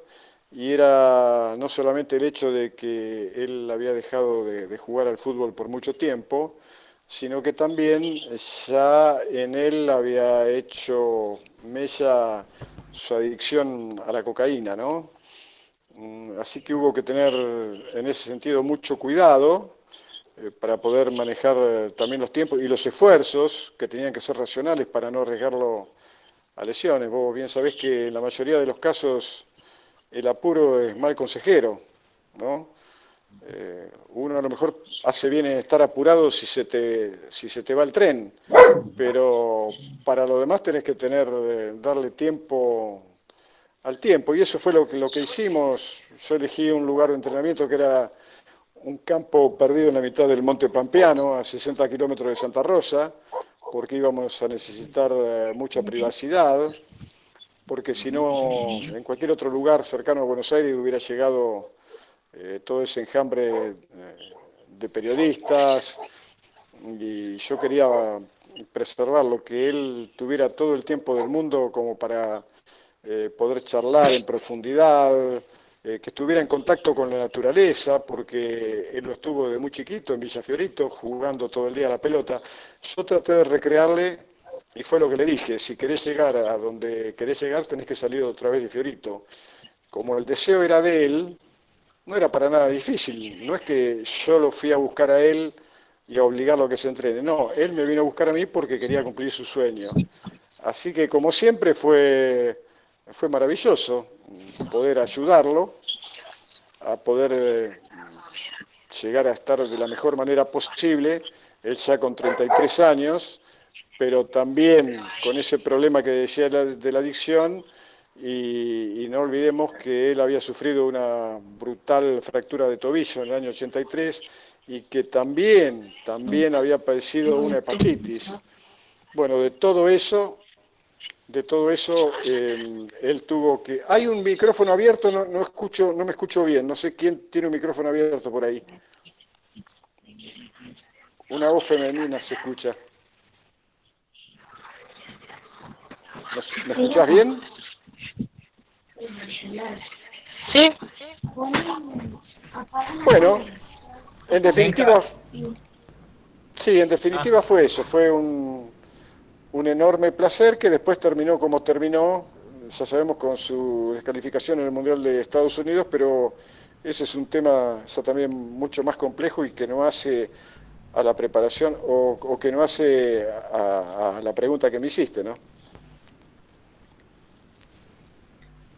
y era no solamente el hecho de que él había dejado de jugar al fútbol por mucho tiempo, sino que también ya en él había hecho mella su adicción a la cocaína, ¿no? Así que hubo que tener en ese sentido mucho cuidado para poder manejar también los tiempos y los esfuerzos que tenían que ser racionales para no arriesgarlo a lesiones. Vos bien sabés que en la mayoría de los casos el apuro es mal consejero, ¿no? Uno a lo mejor hace bien en estar apurado si se te va el tren, pero para lo demás tenés que darle tiempo al tiempo, y eso fue lo que hicimos. Yo elegí un lugar de entrenamiento que era un campo perdido en la mitad del Monte Pampeano, a 60 kilómetros de Santa Rosa, porque íbamos a necesitar mucha privacidad, porque si no, en cualquier otro lugar cercano a Buenos Aires hubiera llegado todo ese enjambre de periodistas, y yo quería preservarlo, que él tuviera todo el tiempo del mundo como para poder charlar en profundidad, que estuviera en contacto con la naturaleza, porque él lo estuvo de muy chiquito en Villa Fiorito, jugando todo el día a la pelota. Yo traté de recrearle, y fue lo que le dije: si querés llegar a donde querés llegar, tenés que salir otra vez de Fiorito. Como el deseo era de él, no era para nada difícil. No es que yo lo fui a buscar a él y a obligarlo a que se entrene. No, él me vino a buscar a mí porque quería cumplir su sueño. Así que, como siempre, fue maravilloso poder ayudarlo a poder llegar a estar de la mejor manera posible, él ya con 33 años, pero también con ese problema que decía de la adicción, y no olvidemos que él había sufrido una brutal fractura de tobillo en el año 83 y que también había padecido una hepatitis. Bueno, de todo eso, él tuvo que... Hay un micrófono abierto, no me escucho bien, no sé quién tiene un micrófono abierto por ahí. Una voz femenina se escucha. ¿Me escuchás bien? Sí. Bueno, en definitiva, sí, en definitiva fue eso, fue un enorme placer que después terminó como terminó, ya sabemos, con su descalificación en el Mundial de Estados Unidos, pero ese es un tema ya también mucho más complejo y que no hace a la preparación o que no hace a la pregunta que me hiciste, ¿no?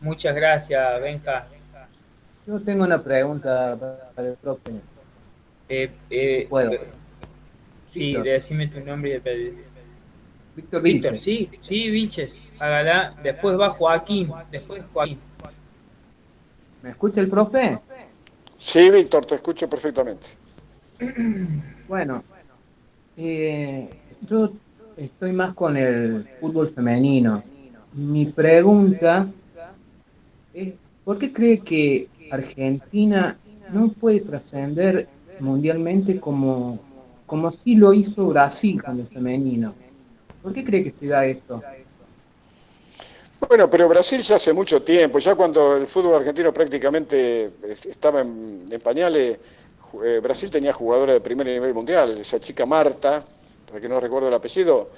Muchas gracias, Benja. Yo tengo una pregunta para el profe. ¿Puedo? Sí, Víctor. decime tu nombre y el pedido. Víctor Víctor, Vilches. sí, Vilches, hágala. Después va Joaquín, ¿Me escucha el profe? Sí, Víctor, te escucho perfectamente. Bueno, yo estoy más con el fútbol femenino. Mi pregunta es, ¿por qué cree que Argentina no puede trascender mundialmente como sí lo hizo Brasil con el femenino? ¿Por qué cree que se da esto? Bueno, pero Brasil ya hace mucho tiempo, ya cuando el fútbol argentino prácticamente estaba en pañales, Brasil tenía jugadora de primer nivel mundial. Esa chica Marta, para que no recuerdo el apellido,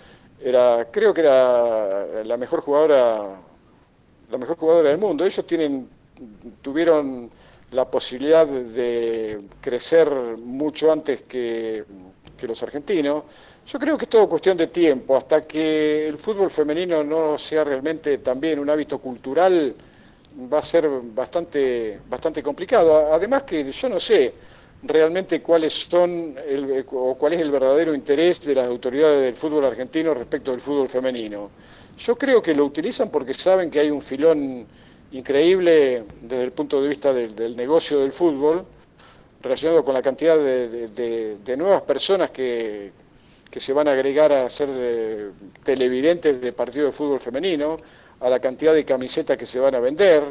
creo que era la mejor jugadora del mundo. Ellos tuvieron la posibilidad de crecer mucho antes que los argentinos. Yo creo que es todo cuestión de tiempo, hasta que el fútbol femenino no sea realmente también un hábito cultural, va a ser bastante complicado. Además que yo no sé realmente cuál es el verdadero interés de las autoridades del fútbol argentino respecto del fútbol femenino. Yo creo que lo utilizan porque saben que hay un filón increíble desde el punto de vista del negocio del fútbol, relacionado con la cantidad de nuevas personas que se van a agregar a ser televidentes de partidos de fútbol femenino, a la cantidad de camisetas que se van a vender.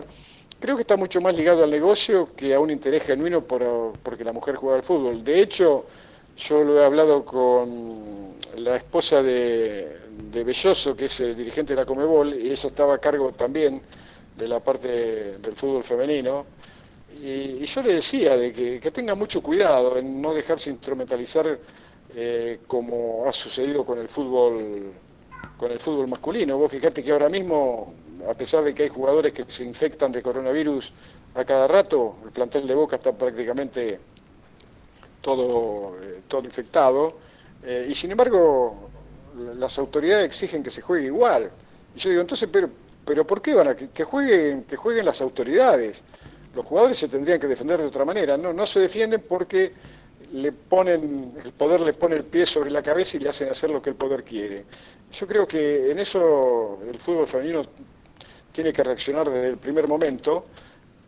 Creo que está mucho más ligado al negocio que a un interés genuino porque la mujer juega al fútbol. De hecho, yo lo he hablado con la esposa de Belloso, que es el dirigente de la Conmebol, y ella estaba a cargo también de la parte del fútbol femenino. Y yo le decía de que tenga mucho cuidado en no dejarse instrumentalizar como ha sucedido con el fútbol masculino. Vos fijate que ahora mismo, a pesar de que hay jugadores que se infectan de coronavirus a cada rato, el plantel de Boca está prácticamente todo infectado, y sin embargo las autoridades exigen que se juegue igual. Y yo digo, entonces, pero ¿por qué van a que jueguen las autoridades? Los jugadores se tendrían que defender de otra manera. No se defienden porque el poder les pone el pie sobre la cabeza y le hacen hacer lo que el poder quiere. Yo creo que en eso el fútbol femenino tiene que reaccionar desde el primer momento.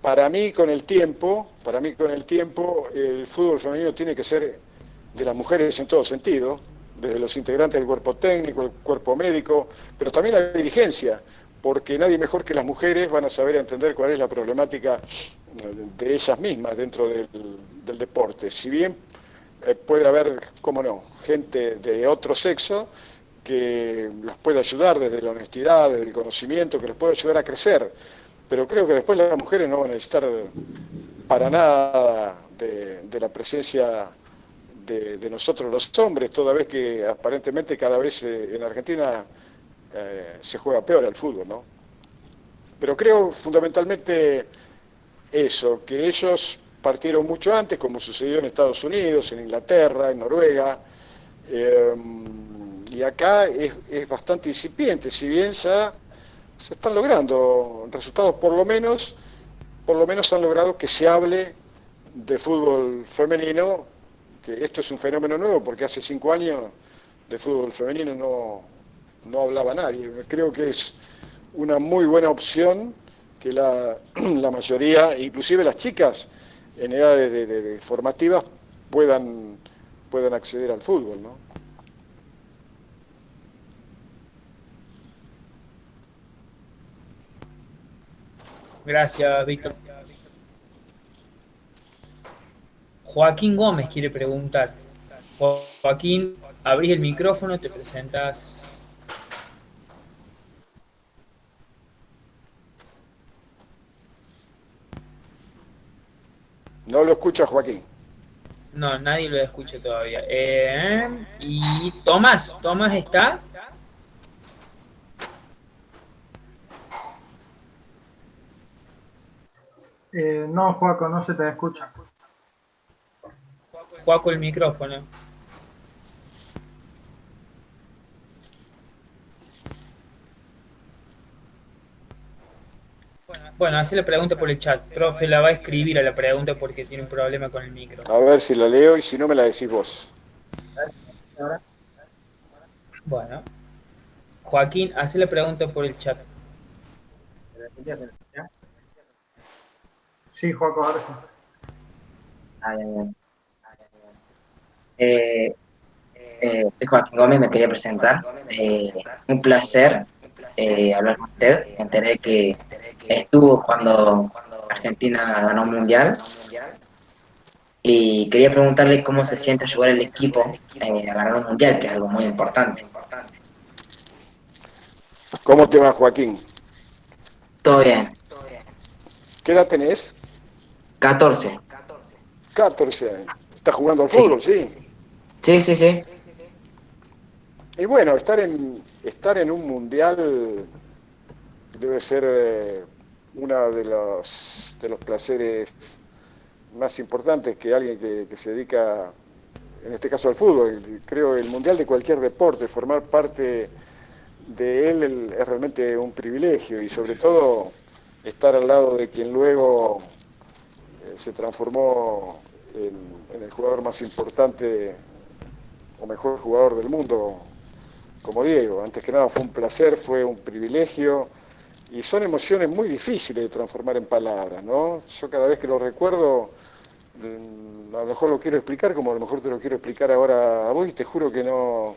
Para mí con el tiempo, el fútbol femenino tiene que ser de las mujeres en todo sentido, desde los integrantes del cuerpo técnico, el cuerpo médico, pero también la dirigencia, porque nadie mejor que las mujeres van a saber entender cuál es la problemática de ellas mismas dentro del deporte. Si bien puede haber, cómo no, gente de otro sexo que las puede ayudar desde la honestidad, desde el conocimiento, que les puede ayudar a crecer, pero creo que después las mujeres no van a necesitar para nada de la presencia de nosotros los hombres, toda vez que aparentemente cada vez en Argentina se juega peor al fútbol, ¿no? Pero creo fundamentalmente eso, que ellos partieron mucho antes, como sucedió en Estados Unidos, en Inglaterra, en Noruega, y acá es bastante incipiente, si bien ya se están logrando resultados, por lo menos han logrado que se hable de fútbol femenino, que esto es un fenómeno nuevo, porque hace 5 años de fútbol femenino no hablaba nadie. Creo que es una muy buena opción que la mayoría, inclusive las chicas en edades de formativas, puedan acceder al fútbol, ¿no? Gracias, Víctor. Joaquín Gómez quiere preguntar. Joaquín, abrís el micrófono, te presentas. No lo escucha Joaquín. No, nadie lo escucha todavía. Y Tomás está. No, Joaco, no se te escucha. Joaco, el micrófono. Bueno, hace la pregunta por el chat. Profe, la va a escribir a la pregunta porque tiene un problema con el micro. A ver si la leo y si no me la decís vos. Bueno. Joaquín, hace la pregunta por el chat. Sí, Joaco, ahora sí. Bien. Soy Joaquín Gómez, me quería presentar. Un placer hablar con usted. Me enteré que estuvo cuando Argentina ganó un mundial. Y quería preguntarle cómo se siente ayudar al equipo a ganar un mundial, que es algo muy importante. ¿Cómo te va, Joaquín? Todo bien. ¿Qué edad tenés? 14. 14 años. ¿Estás jugando al fútbol, sí? Sí. Y bueno, estar en un mundial debe ser uno de los placeres más importantes que alguien que se dedica, en este caso al fútbol. Creo el mundial de cualquier deporte, formar parte de él es realmente un privilegio, y sobre todo estar al lado de quien luego se transformó en el jugador más importante o mejor jugador del mundo, como Diego. Antes que nada fue un placer, fue un privilegio, y son emociones muy difíciles de transformar en palabras, ¿no? Yo cada vez que lo recuerdo, a lo mejor lo quiero explicar como a lo mejor te lo quiero explicar ahora a vos y te juro que no,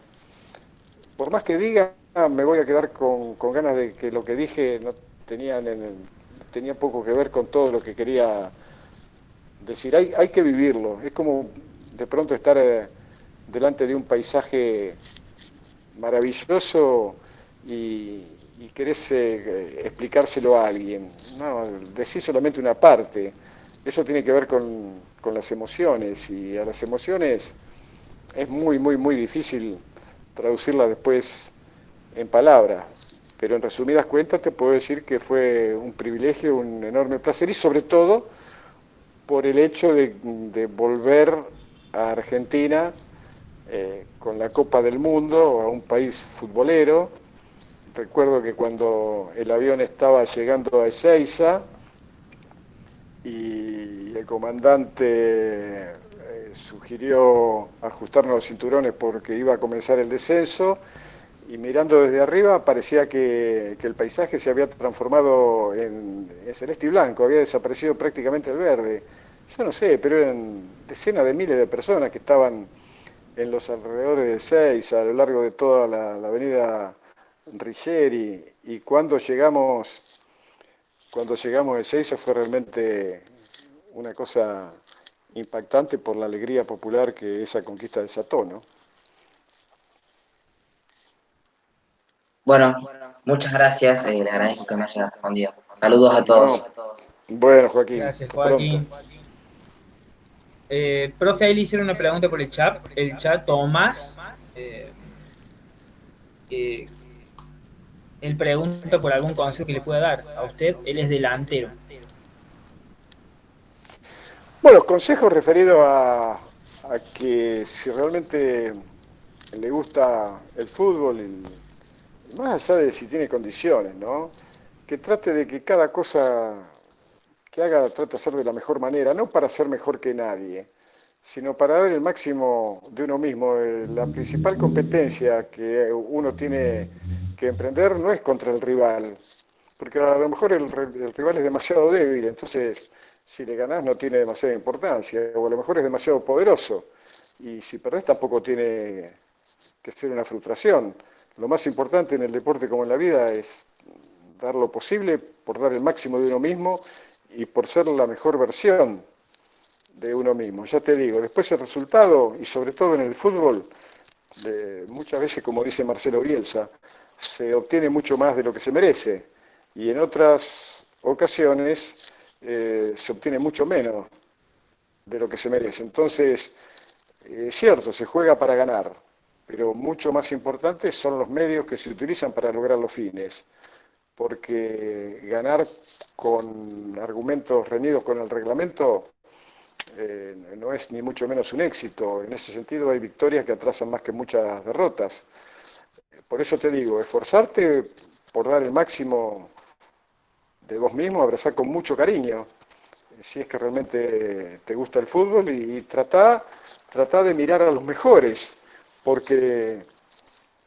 por más que diga, me voy a quedar con ganas de que lo que dije no tenía poco que ver con todo lo que quería decir. Hay que vivirlo, es como de pronto estar delante de un paisaje maravilloso y querés explicárselo a alguien. No, decís solamente una parte. Eso tiene que ver con las emociones, y a las emociones es muy, muy, muy difícil traducirlas después en palabras. Pero en resumidas cuentas te puedo decir que fue un privilegio, un enorme placer, y sobre todo por el hecho de volver a Argentina con la Copa del Mundo, a un país futbolero. Recuerdo que cuando el avión estaba llegando a Ezeiza y el comandante sugirió ajustarnos los cinturones porque iba a comenzar el descenso, y mirando desde arriba parecía que el paisaje se había transformado en celeste y blanco, había desaparecido prácticamente el verde. Yo no sé, pero eran decenas de miles de personas que estaban en los alrededores de Ezeiza, a lo largo de toda la avenida Rigeri, y cuando llegamos a Ezeiza fue realmente una cosa impactante por la alegría popular que esa conquista desató, ¿no? Bueno, muchas gracias, le agradezco que me haya respondido. Saludos a todos. No, bueno, Joaquín, Gracias, hasta pronto. Joaquín. Profe, ahí le hicieron una pregunta por el chat. El chat, Tomás. Eh, él pregunta por algún consejo que le pueda dar a usted. Él es delantero. Bueno, consejos referidos a que si realmente le gusta el fútbol, y más allá de si tiene condiciones, ¿no? Que trate de que cada cosa que haga trate de hacer de la mejor manera, no para ser mejor que nadie, sino para dar el máximo de uno mismo. La principal competencia que uno tiene que emprender no es contra el rival, porque a lo mejor el rival es demasiado débil, entonces si le ganás no tiene demasiada importancia, o a lo mejor es demasiado poderoso, y si perdés tampoco tiene que ser una frustración. Lo más importante en el deporte como en la vida es dar lo posible por dar el máximo de uno mismo y por ser la mejor versión de uno mismo. Ya te digo, después el resultado, y sobre todo en el fútbol, muchas veces, como dice Marcelo Bielsa, se obtiene mucho más de lo que se merece, y en otras ocasiones se obtiene mucho menos de lo que se merece. Entonces, es cierto, se juega para ganar, pero mucho más importantes son los medios que se utilizan para lograr los fines, porque ganar con argumentos reñidos con el reglamento no es ni mucho menos un éxito. En ese sentido hay victorias que atrasan más que muchas derrotas. Por eso te digo, esforzarte por dar el máximo de vos mismo, abrazar con mucho cariño, si es que realmente te gusta el fútbol, y tratá de mirar a los mejores, porque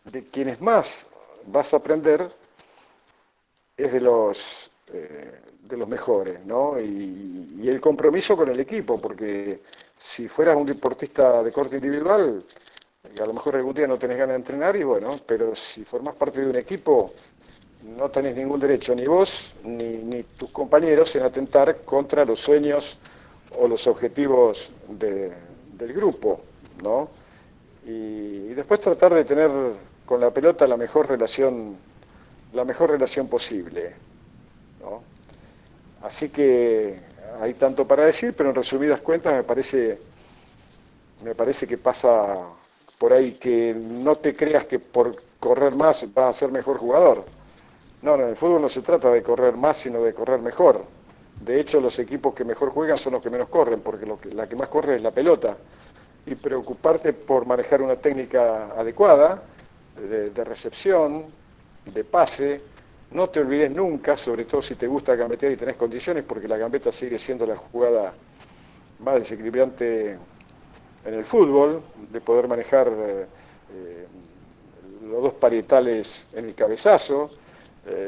de quienes más vas a aprender es de los mejores, ¿no? Y el compromiso con el equipo, porque si fueras un deportista de corte individual, a lo mejor algún día no tenés ganas de entrenar, y bueno, pero si formás parte de un equipo, no tenés ningún derecho, ni vos ni tus compañeros, en atentar contra los sueños o los objetivos del grupo, ¿no? Y después tratar de tener con la pelota la mejor relación posible, ¿no? Así que hay tanto para decir, pero en resumidas cuentas me parece que pasa por ahí, que no te creas que por correr más vas a ser mejor jugador. No, en el fútbol no se trata de correr más, sino de correr mejor. De hecho, los equipos que mejor juegan son los que menos corren, porque la que más corre es la pelota. Y preocuparte por manejar una técnica adecuada, de recepción, de pase. No te olvides nunca, sobre todo si te gusta gambetear y tenés condiciones, porque la gambeta sigue siendo la jugada más desequilibrante en el fútbol, de poder manejar los dos parietales en el cabezazo,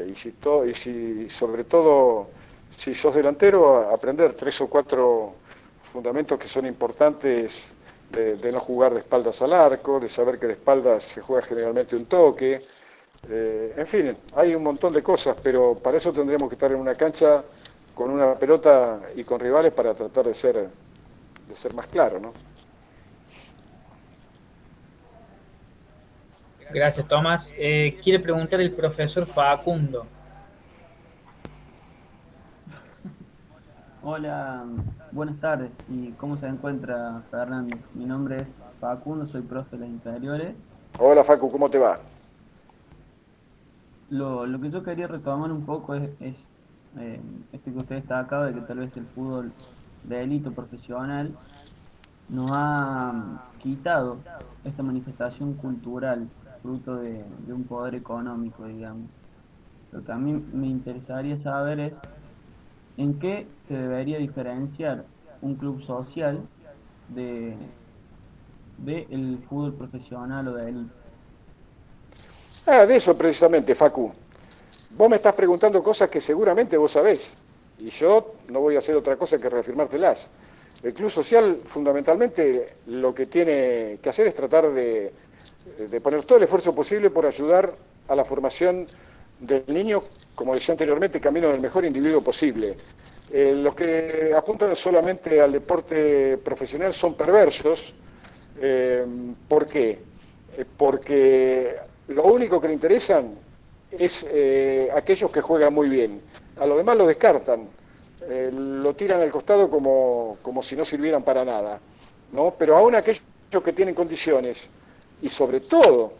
y si sobre todo, si sos delantero, aprender 3 o 4 fundamentos que son importantes de no jugar de espaldas al arco, de saber que de espaldas se juega generalmente un toque. En fin, hay un montón de cosas, pero para eso tendremos que estar en una cancha con una pelota y con rivales para tratar de ser más claro, ¿no? Gracias, Tomás. Quiere preguntar el profesor Facundo. Hola, buenas tardes. ¿Y cómo se encuentra Fernando? Mi nombre es Facundo, soy profe de las inferiores. Hola Facu, ¿cómo te va? Lo que yo quería retomar un poco es esto que usted destacaba de que tal vez el fútbol de élite profesional nos ha quitado esta manifestación cultural, fruto de un poder económico, digamos. Lo que a mí me interesaría saber es en qué se debería diferenciar un club social de, de el fútbol profesional o de élite. De eso precisamente, Facu. Vos me estás preguntando cosas que seguramente vos sabés, y yo no voy a hacer otra cosa que reafirmártelas. El club social, fundamentalmente, lo que tiene que hacer es tratar de poner todo el esfuerzo posible por ayudar a la formación del niño, como decía anteriormente, camino del mejor individuo posible. Los que apuntan solamente al deporte profesional son perversos. ¿Por qué? Porque lo único que le interesan es aquellos que juegan muy bien. A los demás lo descartan, lo tiran al costado como si no sirvieran para nada, ¿no? Pero aún aquellos que tienen condiciones, y sobre todo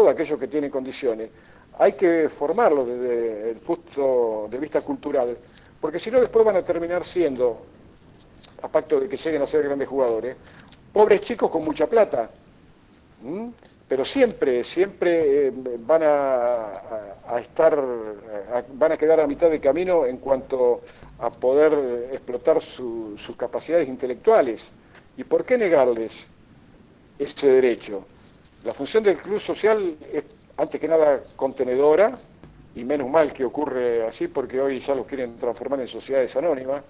aquellos que tienen condiciones, hay que formarlos desde el punto de vista cultural, porque si no después van a terminar siendo, a pacto de que lleguen a ser grandes jugadores, pobres chicos con mucha plata. Pero siempre van a estar, van a quedar a mitad de camino en cuanto a poder explotar sus capacidades intelectuales. ¿Y por qué negarles ese derecho? La función del club social es, antes que nada, contenedora, y menos mal que ocurre así, porque hoy ya los quieren transformar en sociedades anónimas,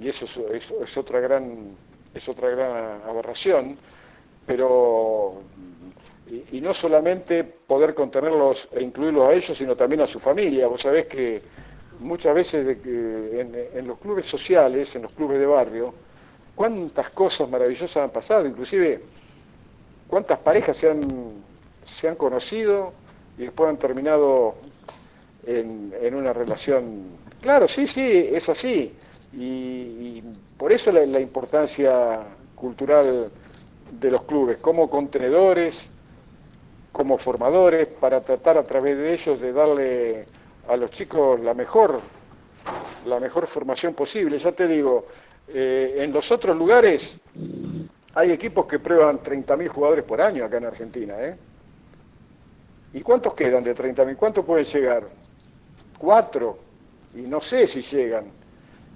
y eso es otra gran aberración, pero y no solamente poder contenerlos e incluirlos a ellos, sino también a su familia. Vos sabés que muchas veces en los clubes sociales, en los clubes de barrio, cuántas cosas maravillosas han pasado, inclusive cuántas parejas se han conocido y después han terminado en una relación. Claro, sí, es así. Y por eso la importancia cultural de los clubes, como contenedores, como formadores, para tratar a través de ellos de darle a los chicos la mejor formación posible. Ya te digo, en los otros lugares hay equipos que prueban 30.000 jugadores por año acá en Argentina, ¿eh? ¿Y cuántos quedan de 30.000? ¿Cuántos pueden llegar? 4, y no sé si llegan.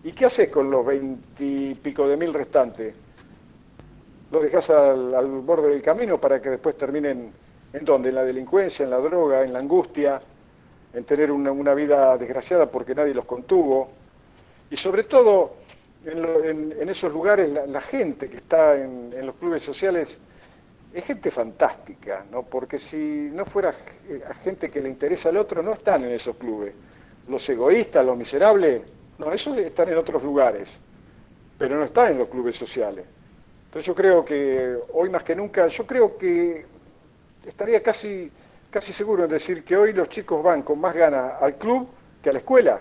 ¿Y qué haces con los 20 y pico de mil restantes? ¿Los dejás al borde del camino para que después terminen en dónde? En la delincuencia, en la droga, en la angustia, en tener una vida desgraciada porque nadie los contuvo. Y sobre todo, en esos lugares, la gente que está en los clubes sociales es gente fantástica, ¿no? Porque si no fuera gente que le interesa al otro, no están en esos clubes. Los egoístas, los miserables, no, esos están en otros lugares, pero no están en los clubes sociales. Entonces yo creo que hoy más que nunca, yo creo que estaría casi seguro en decir que hoy los chicos van con más ganas al club que a la escuela,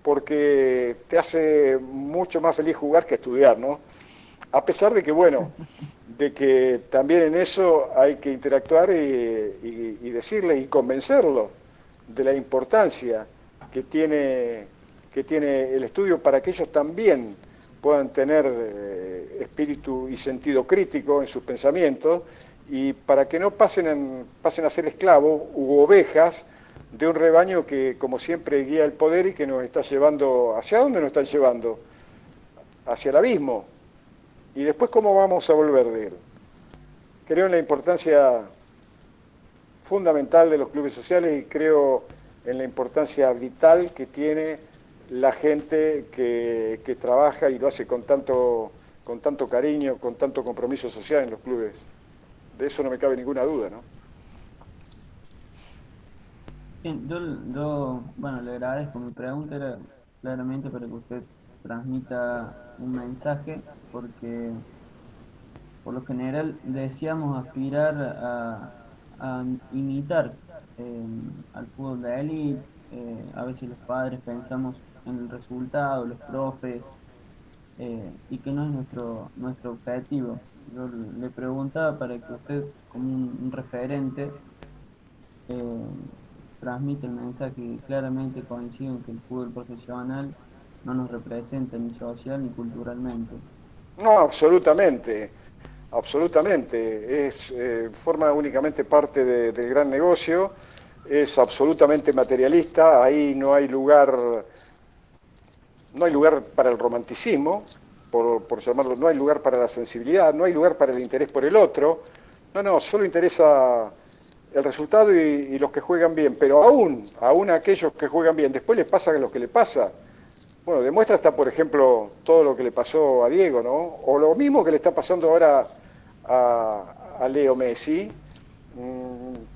porque te hace mucho más feliz jugar que estudiar, ¿no? A pesar de que, bueno, de que también en eso hay que interactuar y decirle y convencerlo de la importancia que tiene el estudio para que ellos también puedan tener espíritu y sentido crítico en sus pensamientos y para que no pasen a ser esclavos u ovejas de un rebaño que, como siempre, guía el poder y que nos está llevando. ¿Hacia dónde nos están llevando? Hacia el abismo. ¿Y después cómo vamos a volver de él? Creo en la importancia fundamental de los clubes sociales y creo en la importancia vital que tiene la gente que trabaja y lo hace con tanto cariño, con tanto compromiso social en los clubes. De eso no me cabe ninguna duda, ¿no? Bien, bueno, le agradezco. Mi pregunta era claramente para que usted transmita un mensaje, porque por lo general deseamos aspirar a imitar al fútbol de élite. A veces los padres pensamos en el resultado, los profes, y que no es nuestro objetivo. Yo le preguntaba para que usted, como un referente, eh, transmite el mensaje que claramente coincido en que el fútbol profesional no nos representa ni social ni culturalmente. No, absolutamente, absolutamente. Forma únicamente parte del gran negocio, es absolutamente materialista, ahí no hay lugar para el romanticismo, por llamarlo, no hay lugar para la sensibilidad, no hay lugar para el interés por el otro. No, solo interesa el resultado y los que juegan bien, pero aún aquellos que juegan bien, después les pasa lo que les pasa. Bueno, demuestra hasta, por ejemplo, todo lo que le pasó a Diego, ¿no? O lo mismo que le está pasando ahora a Leo Messi,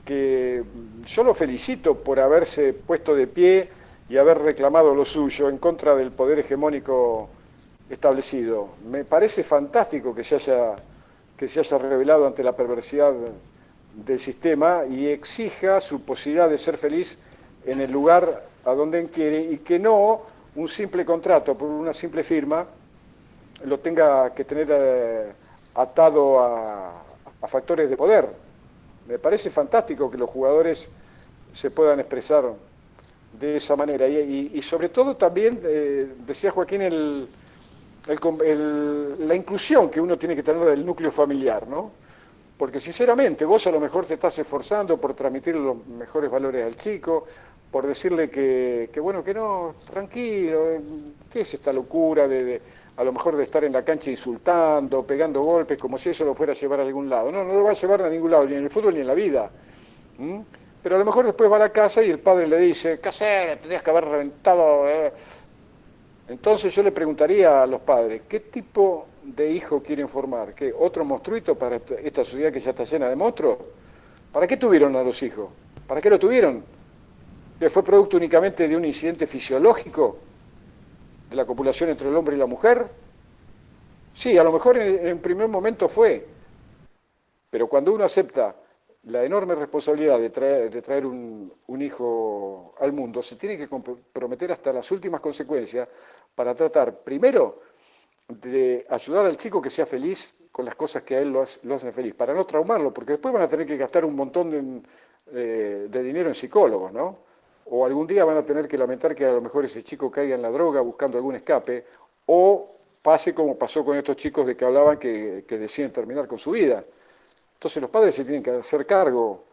que yo lo felicito por haberse puesto de pie y haber reclamado lo suyo en contra del poder hegemónico establecido. Me parece fantástico que se haya revelado ante la perversidad del sistema y exija su posibilidad de ser feliz en el lugar a donde él quiere y que no un simple contrato por una simple firma lo tenga que tener atado a factores de poder. Me parece fantástico que los jugadores se puedan expresar de esa manera y sobre todo también, decía Joaquín, la inclusión que uno tiene que tener del núcleo familiar, ¿no? Porque sinceramente vos a lo mejor te estás esforzando por transmitir los mejores valores al chico, por decirle que bueno, que no, tranquilo, ¿qué es esta locura a lo mejor de estar en la cancha insultando, pegando golpes, como si eso lo fuera a llevar a algún lado? No lo va a llevar a ningún lado, ni en el fútbol ni en la vida. Pero a lo mejor después va a la casa y el padre le dice, ¿qué hacer? Tendrías que haber reventado. Entonces yo le preguntaría a los padres, ¿qué tipo de hijo quieren formar? ¿Qué otro monstruito para esta sociedad que ya está llena de monstruos? ¿Para qué tuvieron a los hijos? ¿Para qué lo tuvieron? ¿Que fue producto únicamente de un incidente fisiológico de la copulación entre el hombre y la mujer? Sí, a lo mejor en primer momento fue, pero cuando uno acepta la enorme responsabilidad de traer un hijo al mundo, se tiene que comprometer hasta las últimas consecuencias para tratar, primero, de ayudar al chico que sea feliz con las cosas que a él lo hacen feliz, para no traumarlo, porque después van a tener que gastar un montón de dinero en psicólogos, ¿no? O algún día van a tener que lamentar que a lo mejor ese chico caiga en la droga buscando algún escape, o pase como pasó con estos chicos de que hablaban que deciden terminar con su vida. Entonces los padres se tienen que hacer cargo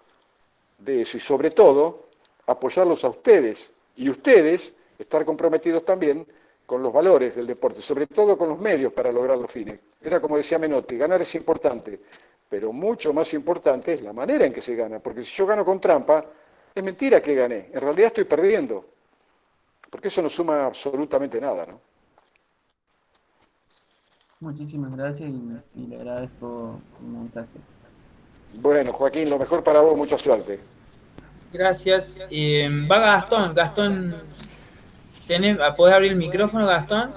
de eso y sobre todo apoyarlos a ustedes y ustedes estar comprometidos también con los valores del deporte, sobre todo con los medios para lograr los fines. Era como decía Menotti, ganar es importante, pero mucho más importante es la manera en que se gana, porque si yo gano con trampa, es mentira que gané, en realidad estoy perdiendo, porque eso no suma absolutamente nada, ¿no? Muchísimas gracias y le agradezco el mensaje. Bueno, Joaquín, lo mejor para vos, mucha suerte. Gracias. Va Gastón. Gastón, ¿podés abrir el micrófono, Gastón?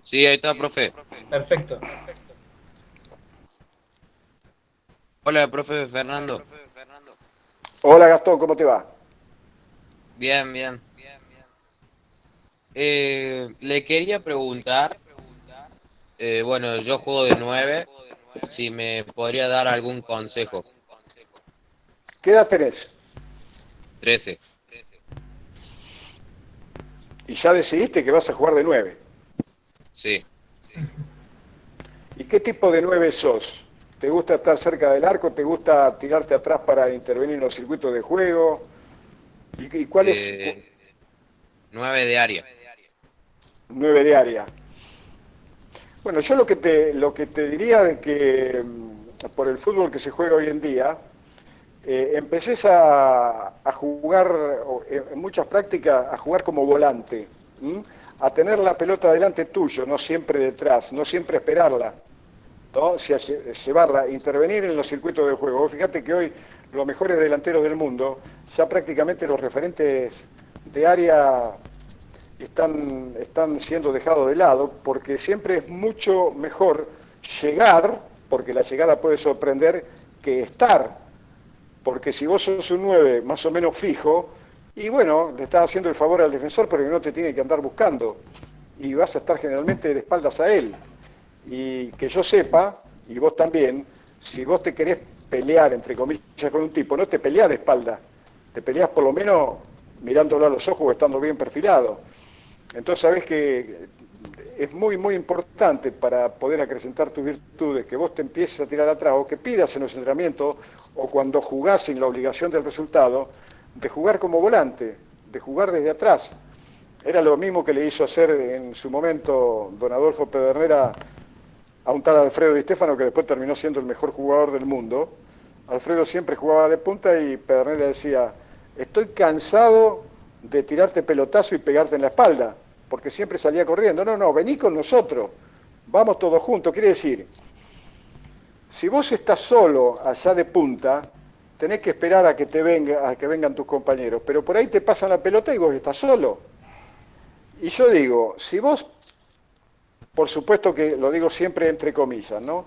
Sí, ahí está, profe. Perfecto. Hola, profe Fernando. Hola, Gastón, ¿cómo te va? Bien, bien. Le quería preguntar, bueno, yo juego de 9, si me podría dar algún consejo. ¿Qué edad tenés? 13. Y ya decidiste que vas a jugar de 9. Sí. ¿Y qué tipo de 9 sos? ¿Te gusta estar cerca del arco? ¿Te gusta tirarte atrás para intervenir en los circuitos de juego? ¿Y cuál es? 9 de área. 9 de área. Bueno, yo lo que te diría de que por el fútbol que se juega hoy en día, empecés a jugar, en muchas prácticas, a jugar como volante, ¿m? A tener la pelota delante tuyo, no siempre detrás, no siempre esperarla, ¿no? O sea, llevarla, intervenir en los circuitos de juego. Vos fíjate que hoy los mejores delanteros del mundo, ya prácticamente los referentes de área están siendo dejados de lado, porque siempre es mucho mejor llegar, porque la llegada puede sorprender, que estar. Porque si vos sos un 9 más o menos fijo, y bueno, le estás haciendo el favor al defensor porque no te tiene que andar buscando, y vas a estar generalmente de espaldas a él. Y que yo sepa, y vos también, si vos te querés pelear, entre comillas, con un tipo, no te peleás de espalda, te peleás por lo menos mirándolo a los ojos o estando bien perfilado. Entonces sabés que es muy, muy importante para poder acrecentar tus virtudes, que vos te empieces a tirar atrás, o que pidas en los entrenamientos, o cuando jugás sin la obligación del resultado, de jugar como volante, de jugar desde atrás. Era lo mismo que le hizo hacer en su momento don Adolfo Pedernera a un tal Alfredo Di Stéfano, que después terminó siendo el mejor jugador del mundo. Alfredo siempre jugaba de punta y Pedernera decía: estoy cansado de tirarte pelotazo y pegarte en la espalda, porque siempre salía corriendo. No, vení con nosotros, vamos todos juntos. Quiere decir, si vos estás solo allá de punta, tenés que esperar a que vengan tus compañeros, pero por ahí te pasan la pelota y vos estás solo. Y yo digo, si vos, por supuesto que lo digo siempre entre comillas, ¿no?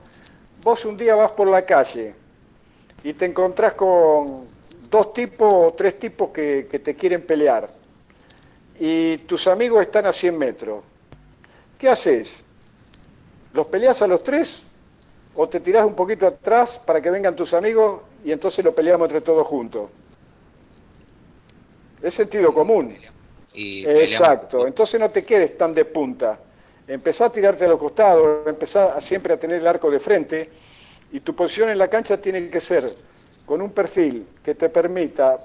Vos un día vas por la calle y te encontrás con 2 tipos o 3 tipos que te quieren pelear, y tus amigos están a 100 metros. ¿Qué haces? ¿Los peleás a los 3 o te tirás un poquito atrás para que vengan tus amigos y entonces lo peleamos entre todos juntos? Es sentido común. Exacto, entonces no te quedes tan de punta. Empezá a tirarte a los costados, empezá siempre a tener el arco de frente, y tu posición en la cancha tiene que ser con un perfil que te permita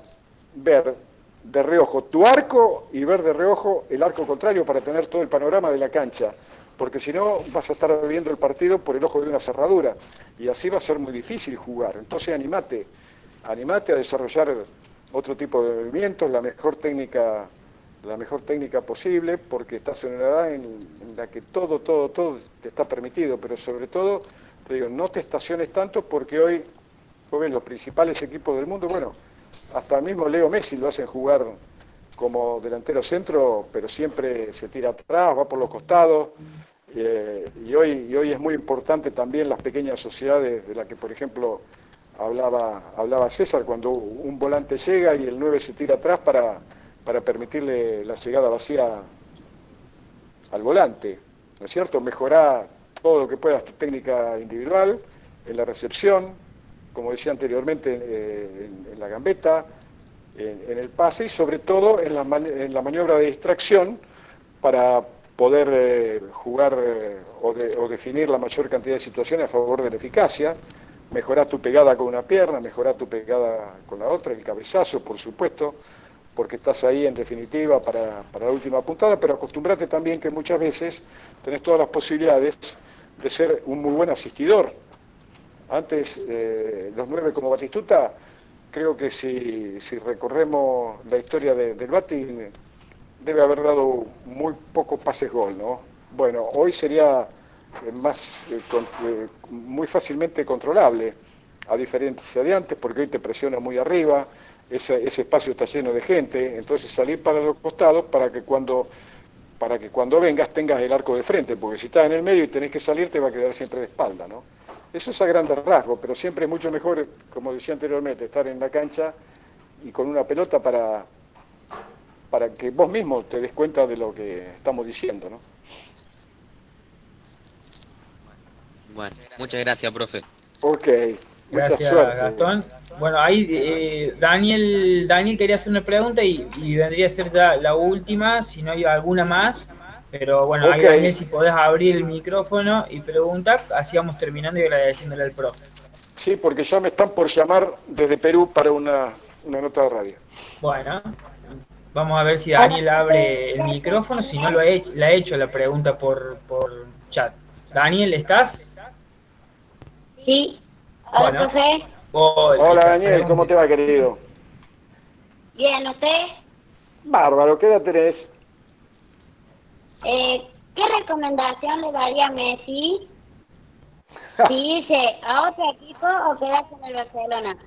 ver de reojo tu arco y ver de reojo el arco contrario para tener todo el panorama de la cancha, porque si no vas a estar viendo el partido por el ojo de una cerradura y así va a ser muy difícil jugar. Entonces animate a desarrollar otro tipo de movimientos, la mejor técnica posible, porque estás en una edad en la que todo te está permitido, pero sobre todo, te digo, no te estaciones tanto, porque hoy, ven, los principales equipos del mundo, bueno, hasta el mismo Leo Messi lo hacen jugar como delantero centro, pero siempre se tira atrás, va por los costados, y hoy es muy importante también las pequeñas sociedades de las que, por ejemplo, hablaba César, cuando un volante llega y el 9 se tira atrás para permitirle la llegada vacía al volante, ¿no es cierto? Mejorar todo lo que puedas tu técnica individual, en la recepción, como decía anteriormente, en la gambeta, en el pase, y sobre todo en la maniobra de distracción, para poder jugar o definir la mayor cantidad de situaciones a favor de la eficacia. Mejorar tu pegada con una pierna, mejorar tu pegada con la otra, el cabezazo, por supuesto, porque estás ahí en definitiva para la última puntada, pero acostumbrate también que muchas veces tenés todas las posibilidades de ser un muy buen asistidor. Antes, los 9 como Batistuta, creo que si recorremos la historia del Bati, debe haber dado muy pocos pases gol, ¿no? Bueno, hoy sería muy fácilmente controlable, a diferencia de antes, porque hoy te presiona muy arriba, ese espacio está lleno de gente, entonces salir para los costados para que cuando vengas tengas el arco de frente, porque si estás en el medio y tenés que salir te va a quedar siempre de espalda, ¿no? Eso es a grandes rasgos, pero siempre es mucho mejor, como decía anteriormente, estar en la cancha y con una pelota para que vos mismo te des cuenta de lo que estamos diciendo, ¿no? Bueno, muchas gracias, profe. Ok, mucha Gracias, suerte. Gastón. Bueno, ahí Daniel quería hacer una pregunta y vendría a ser ya la última, si no hay alguna más. Pero bueno, ahí, Ok. Daniel, si podés abrir el micrófono y preguntar, así vamos terminando y agradeciéndole al profe. Sí, porque ya me están por llamar desde Perú para una nota de radio. Bueno, vamos a ver si Daniel abre el micrófono, si no le ha hecho la pregunta por chat. Daniel, ¿estás? Sí. Bueno. Profe. Hola Daniel, ¿cómo te va, querido? Bien, ¿usted? Bárbaro, ¿qué edad tenés? ¿Qué recomendación le daría a Messi si irse a otro equipo o quedarse en el Barcelona?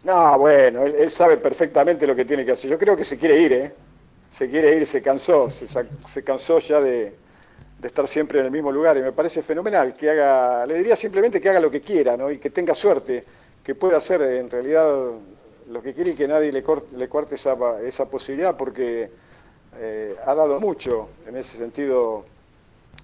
No, bueno, él sabe perfectamente lo que tiene que hacer. Yo creo que se quiere ir, ¿eh? Se quiere ir, se cansó, se cansó ya de estar siempre en el mismo lugar y me parece fenomenal que haga, le diría simplemente que haga lo que quiera, ¿no? Y que tenga suerte, que pueda hacer en realidad lo que quiere y que nadie le corte esa posibilidad porque ha dado mucho en ese sentido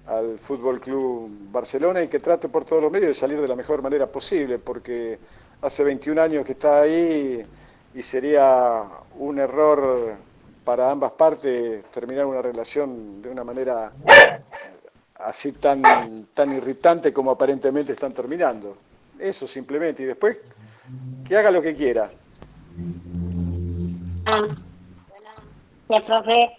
al Fútbol Club Barcelona y que trate por todos los medios de salir de la mejor manera posible porque hace 21 años que está ahí y sería un error para ambas partes terminar una relación de una manera así tan irritante como aparentemente están terminando. Eso simplemente, y después que haga lo que quiera. Sí, profe.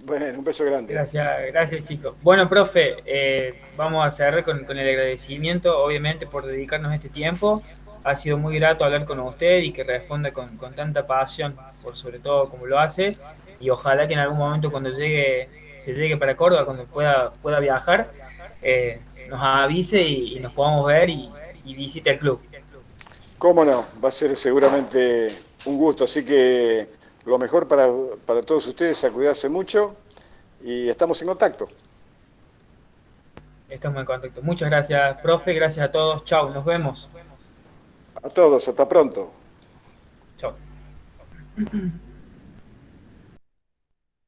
Bueno, un beso grande. Gracias chicos. Bueno, profe, vamos a cerrar con el agradecimiento, obviamente, por dedicarnos este tiempo. Ha sido muy grato hablar con usted y que responda con tanta pasión, por sobre todo como lo hace. Y ojalá que en algún momento cuando se llegue para Córdoba, cuando pueda viajar, nos avise y nos podamos ver y visite el club. Cómo no, va a ser seguramente un gusto, así que lo mejor para todos ustedes, a cuidarse mucho y estamos en contacto. Estamos en contacto. Muchas gracias, profe, gracias a todos. Chau, nos vemos. A todos, hasta pronto. Chau.